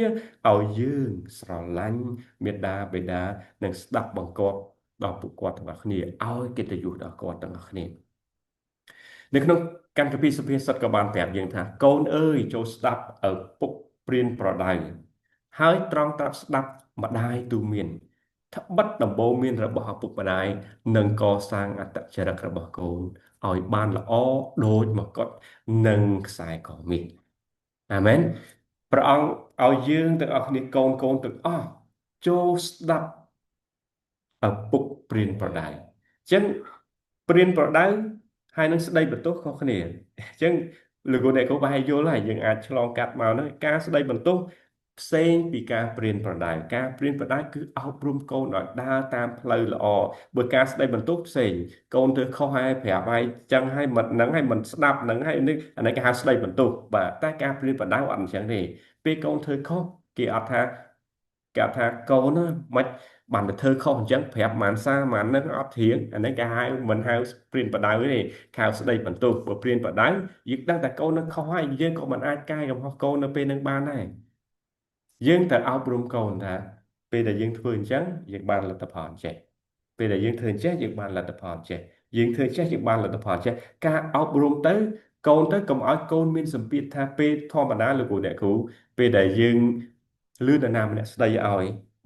ឲ្យយើងស្រឡាញ់មេដាបេដានិងស្ដាប់បង្គាប់ដល់ពួកគាត់ទាំងអស់គ្នាឲ្យកិត្តិយសដល់គាត់ទាំងអស់គ្នានៅក្នុងកម្មគម្ពីរសុភាសិតក៏បានប្រាប់យើងថាកូនអើយចូលស្ដាប់ឪពុកព្រានប្រដៅហើយត្រង់ត្រាប់ស្ដាប់ម្ដាយទូន្មានត្បិតដំបូន្មានរបស់ឪពុកម្ដាយនឹងកសាងអត្តចរិតរបស់កូនឲ្យបានល្អដូចមកុដនិងខ្សែកមាសអាមែនព្រះអង្គឲ្យយើងទាំងអស់គ្នាកូនទាំងអស់ចូលស្ដាប់ឪពុកព្រានប្រដៅអញ្ចឹងព្រានប្រដៅហើយនឹងស្ដីបន្ទោសខុសគ្នាអញ្ចឹងលោកអ្នកគ្រូប្រហែលយល់ហើយយើងអាចឆ្លងកាត់មកហ្នឹងការស្ដីបន្ទោសផ្សេងពីការព្រានប្រដៅការព្រានប្រដៅគឺអប់រំកូនឲ្យដើរតាមផ្លូវល្អបើការស្ដីបន្ទោសផ្សេងកូនធ្វើខុសហើយប្រាប់ហើយចឹងហើយមិនហ្នឹងហើយមិនស្ដាប់ហ្នឹងហើយនេះអានេះគេហៅស្ដីបន្ទោសបាទតែការព្រានប្រដៅអត់អញ្ចឹងទេពេលកូនធ្វើខុសគេអត់ថាកូនណាមិនបានទៅធ្វើខុសអញ្ចឹងប្រាប់ម៉ានសាម៉ាននឹងអត់ធៀងអានេះគេហៅមិនហៅព្រានប្រដៅទេហៅស្ដីបន្ទោសបើព្រានប្រដៅយើងដឹងតែកូននឹងខុសហើយយើងក៏មិនអាចកែកំហុសកូននៅពេលនឹងបានដែរយើងត្រូវអប់រំកូនថាពេលដែលយើងធ្វើអញ្ចឹងយើងបានលទ្ធផលចេះពេលដែលយើងធ្វើអញ្ចេះយើងបានលទ្ធផលចេះយើងធ្វើចេះយើងបានលទ្ធផលចេះការអប់រំទៅកូនទៅកុំឲ្យកូនមានសម្ពាធថាពេលធម្មតាលោកគ្រូអ្នកគ្រូពេលដែលយើងលឺនរណាម្នាក់ស្ដីឲ្យ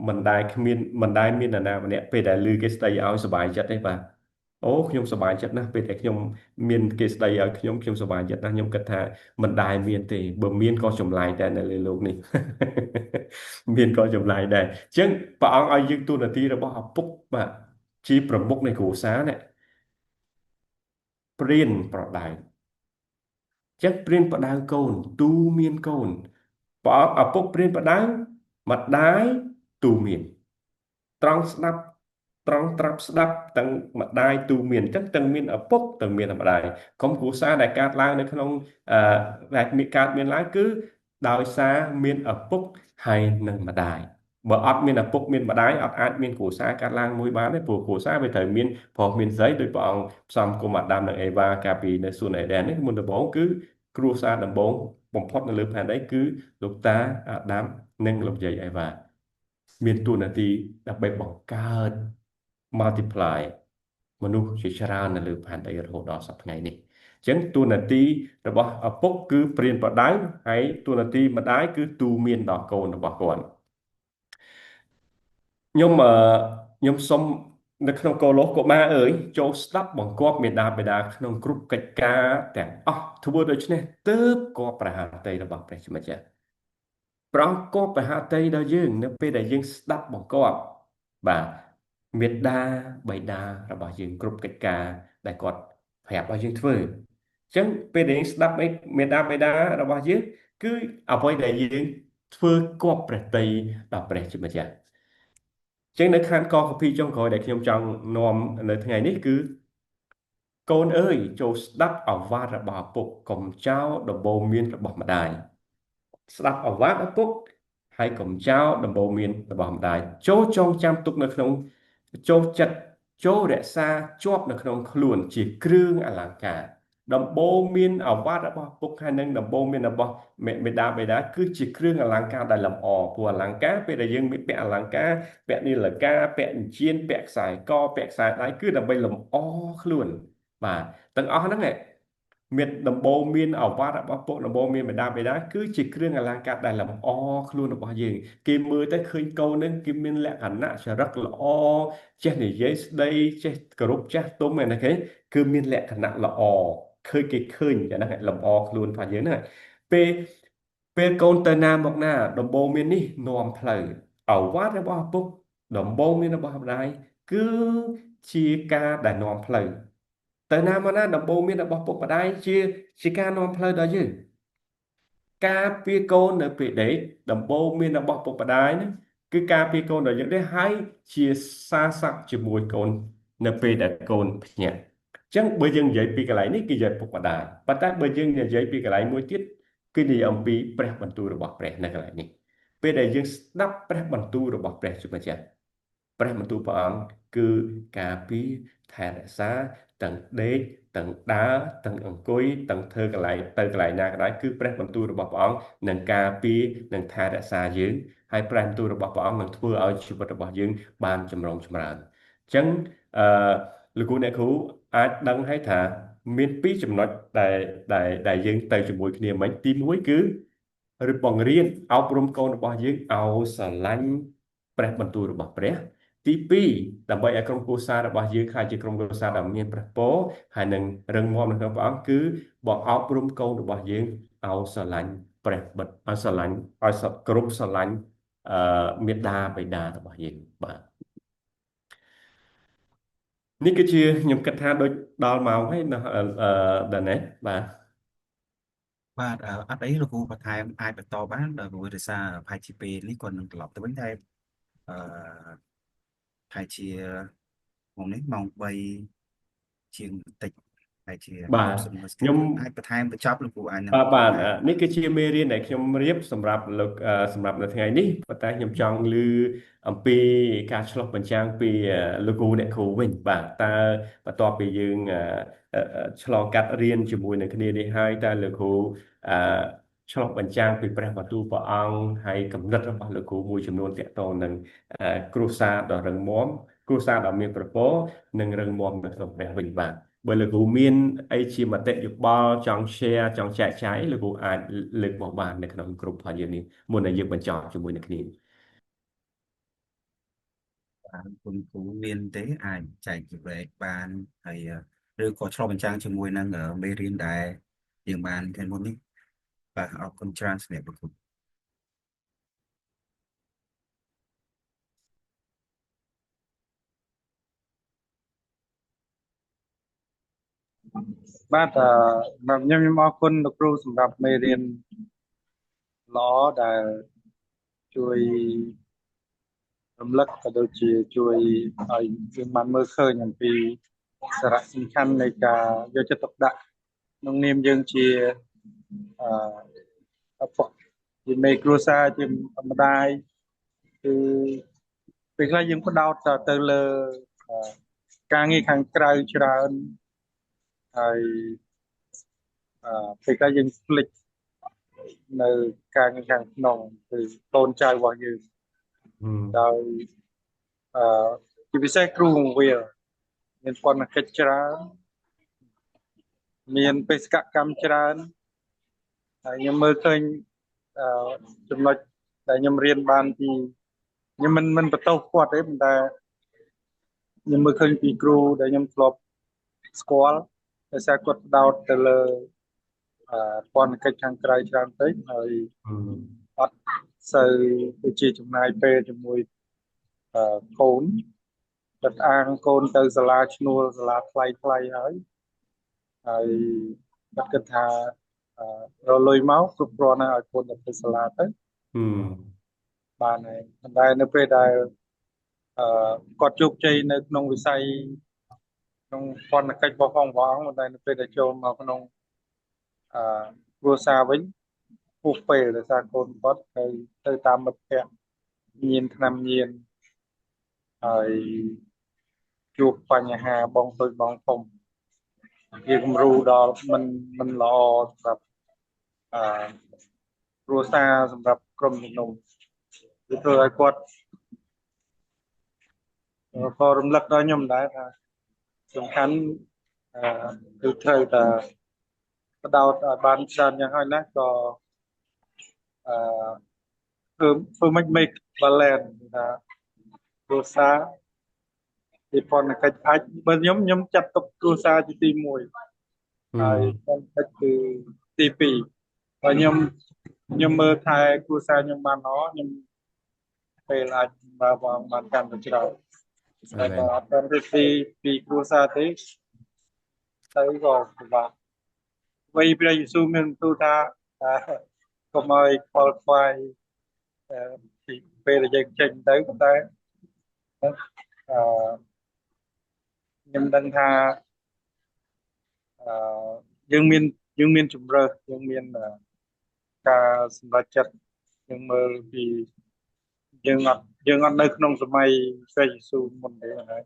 មិនដែលមាននរណាម្នាក់ពេលដែលលឺគេស្ដីឲ្យសុបាយចិត្តទេបាទអូខ្ញុំសុបាយចិត្តណាស់ពេលដែលខ្ញុំមានគេស្ដីឲ្យខ្ញុំសុបាយចិត្តណាស់ខ្ញុំគិតថាមិនដែលមានទេបើមានក៏ចម្លែកដែរនៅលើលោកនេះមានក៏ចម្លែកដែរអញ្ចឹងព្រះអង្គឲ្យយើងទូនាទីរបស់ឪពុកបាទជាប្រមុខនៃគ្រួសារនេះព្រានប្រដៅ ចឹងព្រានប្រដៅកូនទូមានកូនព្រះអង្គឪពុកព្រានប្រដៅម្ដាយទូមានត្រង់ស្ដាប់ត្រង់ត្រាប់ស្ដាប់ទាំងម្ដាយទូមានអញ្ចឹងទាំងមានឪពុកទាំងមានម្ដាយកុំគ្រួសារដែលកើតឡើងនៅក្នុងអឺដែលមានកើតមានឡើងគឺដោយសារមានឪពុកហើយនិងម្ដាយបើអត់មានឪពុកមានម្ដាយអត់អាចមានគ្រួសារកើតឡើងមួយបានទេព្រោះគ្រួសារវាត្រូវមានប្រុសមានស្រីដោយព្រះអង្គផ្សំគុំអាដាមនិងអេវ៉ាកាលពីនៅសួនអេដែននេះមុនដំបូងគឺគ្រួសារដំបូងបំផុតនៅលើផែនដីគឺលោកតាអាដាមនិងលោកយាយអេវ៉ាមានតួនាទីដើម្បីបង្កើត multiply មនុស្សជាច្រើននៅលើផែនដីរហូតដល់សប្តាហ៍ថ្ងៃនេះអញ្ចឹងតួនាទីរបស់ឪពុកគឺព្រានប្រដៅហើយតួនាទីម្ដាយគឺទូមានដល់កូនរបស់គាត់ខ្ញុំសូមនៅក្នុងកូឡូសកុមារអើយចូលស្ដាប់បង្គាប់មេដាបេដាក្នុងគ្រប់កិច្ចការទាំងអស់ធ្វើដូច្នេះទើបក៏ប្រហារតីរបស់ព្រះជាម្ចាស់ប្រងគប់ប្រហារតីដល់យើងនៅពេលដែលយើងស្ដាប់បង្គាប់បាទមេដាបៃតារបស់យើងគ្រប់កិច្ចការដែលគាត់ប្រាប់ឲ្យយើងធ្វើអញ្ចឹងពេលដែលយើងស្ដាប់មេដាបៃតារបស់យើងគឺអ្វីដែលយើងធ្វើគប់ព្រះតីដល់ព្រះជាម្ចាស់ចឹងនៅខាងកកពីចុងក្រោយដែលខ្ញុំចង់នាំនៅថ្ងៃនេះគឺកូនអើយចូលស្ដាប់អាវាតរបស់ឪពុកកុំចោលដំបូន្មានរបស់ម្ដាយស្ដាប់អាវាតឪពុកហើយកុំចោលដំបូន្មានរបស់ម្ដាយចូលចងចាំទុកនៅក្នុងចូលចិត្តចូលរក្សាជាប់នៅក្នុងខ្លួនជាគ្រឿងអលង្ការដំបូន្មានអាវាតរបស់ឪពុកហើយនិងដំបូន្មានរបស់មេដាបេដាគឺជាគ្រឿងអលង្ការដែលលម្អព្រោះអលង្ការពេលដែលយើងមានពាក់អលង្ការពាក់នីលកាពាក់អញ្ជៀនពាក់ខ្សែកពាក់ខ្សែដៃគឺដើម្បីលម្អខ្លួនបាទទាំងអស់ហ្នឹងមានដំបូន្មានអាវ៉ាត់របស់ពុកដំបូន្មានមេដាបេដាគឺជាគ្រឿងអលង្ការដែលលម្អខ្លួនរបស់យើងគេមើលទៅឃើញកូននឹងគេមានលក្ខណៈចរិតល្អចេះនិយាយស្ដីចេះគោរពចាស់ទុំឯណាគេគឺមានលក្ខណៈល្អឃើញគេឃើញអាហ្នឹងលម្អខ្លួនរបស់យើងហ្នឹងពេលពេលកូនទៅណាមកណាដំបូន្មាននេះនាំផ្លូវអាវ៉ាត់របស់ឪពុកដំបូន្មានរបស់ម្ដាយគឺជាការដែលនាំផ្លូវទៅណាមកណាដំបូន្មានរបស់ពុកម្ដាយជាការនាំផ្លូវដល់យើងការពារកូននៅពេលដេកដំបូន្មានរបស់ពុកម្ដាយហ្នឹងគឺការពារកូនដល់យើងដែរហើយជាសារស័ក្តិជាមួយកូននៅពេលដែលកូនភ្ញាក់អញ្ចឹងបើយើងនិយាយពីកន្លែងនេះគឺនិយាយពុកម្ដាយប៉ុន្តែបើយើងនិយាយពីកន្លែងមួយទៀតគឺនិយាយអំពីព្រះបន្ទូលរបស់ព្រះនៅកន្លែងនេះពេលដែលយើងស្ដាប់ព្រះបន្ទូលរបស់ព្រះជាម្ចាស់ព្រះបន្ទូលព្រះអង្គគឺការពារថែរក្សាទាំងដេកទាំងដើរទាំងអង្គុយទាំងធ្វើកន្លែងទៅកន្លែងណាក៏ដោយគឺព្រះបន្ទូលរបស់ព្រះអង្គនឹងការពារនឹងថែរក្សាយើងហើយព្រះបន្ទូលរបស់ព្រះអង្គនឹងធ្វើឲ្យជីវិតរបស់យើងបានចម្រុងចម្រើនអញ្ចឹងអឺលោកគ្រូអ្នកគ្រូអាចដឹងហើយថាមានពីរចំណុចដែលយើងទៅជាមួយគ្នាមិញទី1គឺឬបង្រៀនអប់រំកូនរបស់យើងឲ្យស្រឡាញ់ព្រះបន្ទូលរបស់ព្រះទី2ដើម្បីឲ្យក្រុមគ្រួសាររបស់យើងខ្លាចជាក្រុមគ្រួសារដែលមានព្រះពរហើយនឹងរឹងមាំនៅក្នុងព្រះអង្គគឺបងអប់រំកូនរបស់យើងឲ្យស្រឡាញ់ព្រះបិទឲ្យស្រឡាញ់ឲ្យគ្រប់ស្រឡាញ់មេដាបិតារបស់យើងបាទនេះគឺជាខ្ញុំគិតថាដូចដល់ម៉ោងហើយណាដល់នេះបាទបាទអត់អីលោកគ្រូបន្ថែមអាចបន្តបានដោយព្រោះដោយសារផាច់ជាពេលនេះគាត់នឹងត្រឡប់ទៅវិញតែអឺផាច់ជាម៉ោងនេះម៉ោង3ជាងបន្តិចហើយជា បាទខ្ញុំ អាចបន្ថែមបញ្ចប់លោកគ្រូអាចនឹង បាទនេះគឺជាមេរៀនដែលខ្ញុំរៀបសម្រាប់លោកសម្រាប់នៅថ្ងៃនេះប៉ុន្តែខ្ញុំចង់ឮអំពីការឆ្លុះបញ្ចាំងពីលោកគ្រូអ្នកគ្រូវិញបាទតើបន្ទាប់ពីយើងឆ្លងកាត់រៀនជាមួយនឹងគ្នានេះហើយតើលោកគ្រូអឺឆ្លុះបញ្ចាំងពីព្រះបន្ទូលព្រះអង្គហើយគំនិតរបស់លោកគ្រូមួយចំនួនទាក់ទងនឹងគ្រួសារដ៏រឹងមាំគ្រួសារដ៏មានប្រពរនិងរឹងមាំនៅក្នុងព្រះវិញបាទបើលោកគ្រូមានអីជាមតិយោបល់ចង់ share ចង់ចែកចាយលោកគ្រូអាចលើកមកបាននៅក្នុងក្រុមរបស់យើងនេះមុននឹងយើងបញ្ចប់ជាមួយនឹងគ្នាគុណគ្រូមានទេអាចចែកចំណែកបានហើយឬក៏ឆ្លុះបញ្ចាំងជាមួយនឹងមេរៀនដែលយើងបានថ្ងៃមុននេះបាទអរគុណច្រើនសម្រាប់លោកគ្រូ បាទខ្ញុំអរគុណលោកគ្រូសម្រាប់មេរៀនល្អដែលជួយរំលឹកក៏ដូចជាជួយឲ្យយើងបានមើលឃើញអំពីសារៈសំខាន់នៃការយកចិត្តទុកដាក់ក្នុងនាមយើងជាអឺឪពុកជាមេគ្រួសារជាម្ដាយគឺពេលខ្លះយើងផ្ដោតទៅលើការងារខាងក្រៅច្រើនហើយពេលខ្លះយើងភ្លេចនៅការងារខាងក្នុងគឺកូនចៅរបស់យើងដោយជាពិសេសគ្រូបង្រៀនមានពន្ធកិច្ចច្រើនមានបេសកកម្មច្រើនហើយខ្ញុំមើលឃើញចំណុចដែលខ្ញុំរៀនបានពីខ្ញុំមិនបន្ទោសគាត់ទេប៉ុន្តែខ្ញុំមើលឃើញពីគ្រូដែលខ្ញុំធ្លាប់ស្គាល់ដោយសារគាត់ផ្ដោតទៅលើពន្ធកិច្ចខាងក្រៅច្រើនពេកហើយអត់សូវដូចជាចំណាយពេលជាមួយកូនគាត់អាងកូនទៅសាលាឈ្នួលសាលាថ្លៃហើយគាត់គិតថារលុយមកគ្រប់គ្រាន់ហើយឲ្យកូនទៅសាលាទៅបានហើយប៉ុន្តែនៅពេលដែលគាត់ជោគជ័យនៅក្នុងវិស័យក្នុងពន្ធកិច្ចរបស់ផងព្រះអង្គប៉ុន្តែនៅពេលដែលចូលមកក្នុងគ្រួសារវិញពុះពេលដោយសារកូនគាត់ទៅតាមមិត្តភ័ក្តិញៀនឆ្នាំញៀនហើយជួបបញ្ហាបងតូចបងធំជាគំរូដល់មិនល្អសម្រាប់គ្រួសារសម្រាប់ក្រុមជំនុំគឺធ្វើឲ្យគាត់ក៏រំលឹកដល់ខ្ញុំដែរថាសំខាន់គឺត្រូវតែបដោតឲ្យបានច្រើនយ៉ាងហើយណាក៏ធ្វើមិន make balance ថាគ្រួសារពីពន្ធកិច្ចអាចបើខ្ញុំចាត់ទុកគ្រួសារជាទី1ហើយពន្ធកិច្ចគឺទី2ហើយខ្ញុំមើលថែគ្រួសារខ្ញុំបានល្អខ្ញុំពេលអាចបើបានកាន់តែច្រើនតែបើអត់បានពីគ្រួសារទេទៅក៏ពិបាកវ័យព្រះយេស៊ូវមានបន្ទូលថាកុំឲ្យខ្វល់ខ្វាយពីពេលដែលយើងចេញទៅតែខ្ញុំដឹងថាយើងមានជំរើសយើងមានការសម្រេចចិត្តយើងមើលពីយើងអត់នៅក្នុងសម័យព្រះយេស៊ូវមុនទេហើយ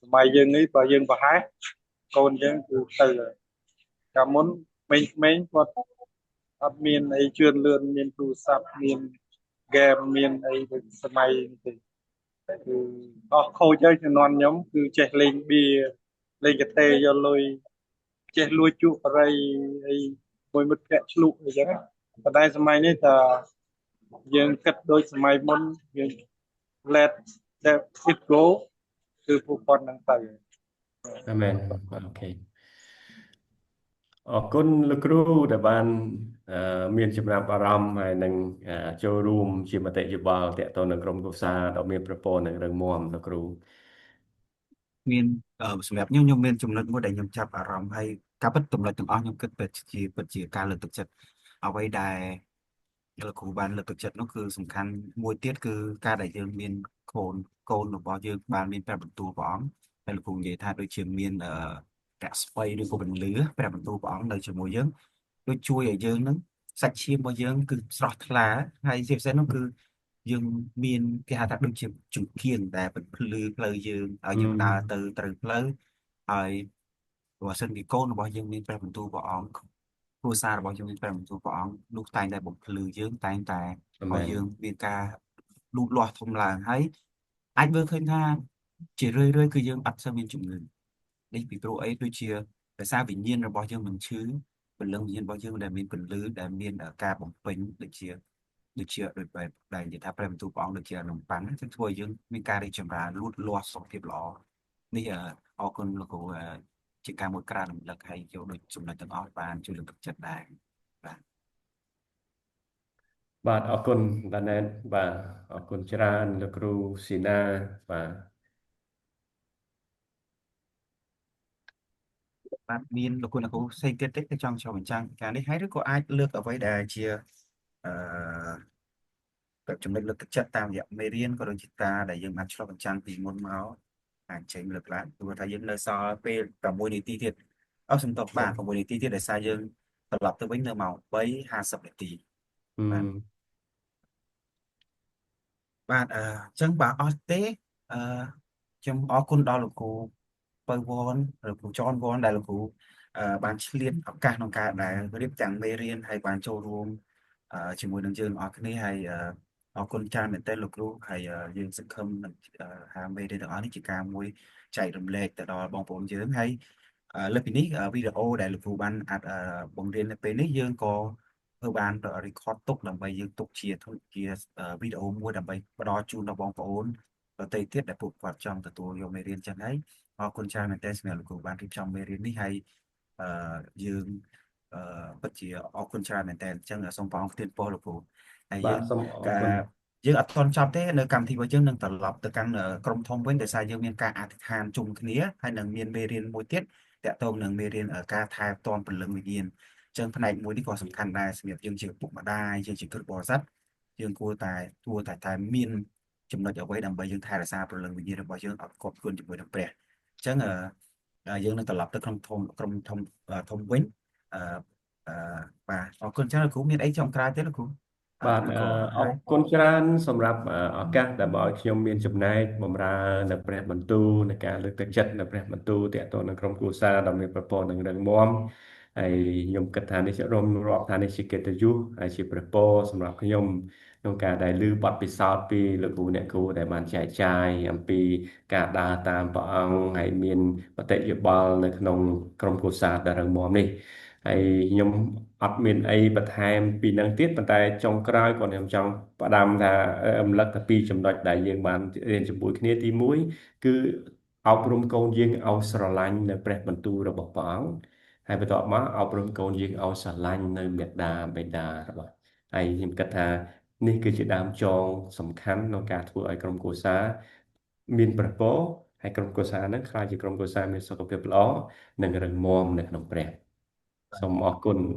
សម័យយើងនេះបើយើងប្រហែសកូនយើងគឺទៅកាលមុនក្មេងៗគាត់អត់មានអីជឿនលឿនមានទូរស័ព្ទមានហ្គេមមានអីដូចសម័យនេះទេគឺអស់ខូចហើយជំនាន់ខ្ញុំគឺចេះលេងបៀលេងកាទេយកលុយចេះលួចជក់បរិយអីមួយមិត្តភក្តិឆ្លុកអីចឹងប៉ុន្តែសម័យនេះតើយើងគិតដូចសម័យមុនយើង let that it go គឺពួកគាត់នឹងទៅអាមែនអូខេអរគុណលោកគ្រូដែលបានមានចំណាប់អារម្មណ៍ហើយនឹងចូលរួមជាមតិយោបល់ទាក់ទងនឹងក្រុមគ្រួសារដ៏មានប្រព័ន្ធនិងរឹងមាំលោកគ្រូមានសម្រាប់ខ្ញុំមានចំណុចមួយដែលខ្ញុំចាប់អារម្មណ៍ហើយការពិតចំណុចទាំងអស់ខ្ញុំគិតពិតជាការលើកទឹកចិត្តអ្វីដែលលោកគ្រូបានលើកទឹកចិត្តនោះគឺសំខាន់មួយទៀតគឺការដែលយើងមានកូនរបស់យើងបានមានព្រះបន្ទូលព្រះអង្គហើយលោកគ្រូនិយាយថាដូចជាមានរស្មីឬក៏ពន្លឺព្រះបន្ទូលព្រះអង្គនៅជាមួយយើងដូចជួយឲ្យយើងនឹងសាច់ឈាមរបស់យើងគឺស្រស់ថ្លាហើយជាពិសេសនោះគឺយើងមានគេហៅថាដូចជាចង្កៀងដែលបំភ្លឺផ្លូវយើងឲ្យយើងដើរទៅត្រូវផ្លូវហើយបើសិនជាកូនរបស់យើងមានព្រះបន្ទូលព្រះអង្គគ្រួសាររបស់យើងមានព្រះបន្ទូលព្រះអង្គនោះតែងតែបំភ្លឺយើងតែងតែឲ្យយើងមានការលូតលាស់ធំឡើងហើយអាចមើលឃើញថាជារឿយគឺយើងអត់សូវមានជំងឺនេះពីព្រោះអីដូចជាដោយសារវិញ្ញាណរបស់យើងមិនឈឺពលឹងវិញ្ញាណរបស់យើងដែលមានពន្លឺដែលមានការបំពេញដូចបែបដែលនិយាយថាព្រះបន្ទូលព្រះអង្គដូចជានំប៉័ងចឹងធ្វើឲ្យយើងមានការរីកចម្រើនលូតលាស់សុខភាពល្អនេះអរគុណលោកគ្រូជាការមួយក្រានរំលឹកឲ្យយកដូចចំណុចទាំងអស់បានជួយលើកទឹកចិត្តដែរបាទអរគុណដាណែតបាទអរគុណច្រើនលោកគ្រូស៊ីណាបាទ បាទមានលោកគុណគ្រូផ្សេងទៀតទេចង់ចូលបញ្ចាំងការនេះហើយឬក៏អាចលើកអ្វីដែលជាអឺចំណុចលើកទឹកចិត្តតាមរយៈមេរៀនក៏ដូចជាការដែលយើងបានឆ្លុះបញ្ចាំងពីមុនមកអាចចេញលើកឡើងព្រោះថាយើងនៅសល់ពេល6នាទីទៀតសំទោសបាទ6នាទីទៀតដោយសារយើងត្រឡប់ទៅវិញនៅម៉ោង3:50នាទីបាទ បាទអញ្ចឹងបើអស់ទេអឺខ្ញុំអរគុណដល់លោកគ្រូពៅវ៉នឬគ្រូចនវ៉នដែលលោកគ្រូបានឆ្លៀតឱកាសក្នុងការដែលរៀបទាំងមេរៀនហើយបានចូលរួមជាមួយនឹងយើងអរគ្នាហើយអរគុណច្រើនមែនទែនលោកគ្រូហើយយើងសង្ឃឹមនឹងហាមេរៀនទាំងអស់នេះជាការមួយចែករំលែកទៅដល់បងប្អូនយើងហើយលើសពីនេះវីដេអូដែលលោកគ្រូបានអាចបង្រៀននៅពេលនេះយើងក៏ធ្វើបាន record ទុកដើម្បីយើងទុកជាវីដេអូមួយដើម្បីផ្ដល់ជូនដល់បងប្អូនដទៃទៀតដែលពួកគាត់ចង់ទទួលយកមេរៀនចឹងហើយអរគុណច្រើនមែនទែនសម្រាប់លោកគ្រូបានរៀបចំមេរៀននេះហើយយើងពិតជាអរគុណច្រើនមែនទែនអញ្ចឹងសូមបងផ្ទៀងពោលលោកគ្រូហើយបាយើងទសូមអរគុណ យើងអត់ទាន់ចប់ទេនៅកម្មវិធីរបស់យើងនឹងត្រឡប់ទៅកាន់ក្រុមធំវិញដោយសារយើងមានការអធិដ្ឋានជុំគ្នាហើយនឹងមានមេរៀនមួយទៀតតាក់ទងនឹងមេរៀនការថែទាំព្រលឹងវិញ្ញាណចឹងផ្នែកមួយនេះក៏សំខាន់ដែរសម្រាប់យើងជាពុកម្ដាយយើងជាគ្រូបរិស័ទយើងគួរតែមានចំណុចអ្វីដើម្បីយើងថែរក្សាព្រលឹងវិញ្ញាណរបស់យើងឲ្យគ្រប់គ្រាន់ជាមួយនឹងព្រះអញ្ចឹងយើងនឹងត្រឡប់ទៅក្រុមធំវិញអឺបាទអរគុណច្រើនលោកគ្រូមានអីចុងក្រោយទេលោកគ្រូបាទឬក៏អរគុណច្រើនសម្រាប់ឱកាសដែលមកឲ្យខ្ញុំមានចំណែកបម្រើនៅព្រះបន្ទូលในការលើកទឹកចិត្តនៅព្រះបន្ទូលតាក់ទងនឹងក្រុមគ្រួសារដ៏មានប្រព័ន្ធនឹងរឹងមាំហើយខ្ញុំគិតថានេះរាប់ថានេះជាកិត្តិយសហើយជាព្រះពរសម្រាប់ខ្ញុំក្នុងការដែលឮបទពិសោធន៍ពីលោកគ្រូអ្នកគ្រូដែលបានចែកចាយអំពីការដើរតាមព្រះអង្គហើយមានមតិយោបល់នៅក្នុងក្រុមគ្រួសារដ៏រឹងមាំនេះ ហើយខ្ញុំអត់មានអីបន្ថែមពីនឹងទៀតប៉ុន្តែចុងក្រោយគាត់ខ្ញុំចង់ផ្ដាំថារំលឹកតែពីរចំណុចដែលយើងបានរៀនជាមួយគ្នាទី1គឺអប់រំកូនយើងឲ្យស្រឡាញ់នៅព្រះបន្ទូលរបស់ព្រះអង្គហើយបន្ទាប់មកអប់រំកូនយើងឲ្យស្រឡាញ់នៅមេត្តាបិតារបស់ហើយខ្ញុំគិតថានេះគឺជាដើមចងសំខាន់ក្នុងការធ្វើឲ្យក្រុមគ្រួសារមានប្រពរហើយក្រុមគ្រួសារហ្នឹងក្លាយជាក្រុមគ្រួសារមានសុខភាពល្អនិងរឹងមាំនៅក្នុងព្រះ សូមអរគុណ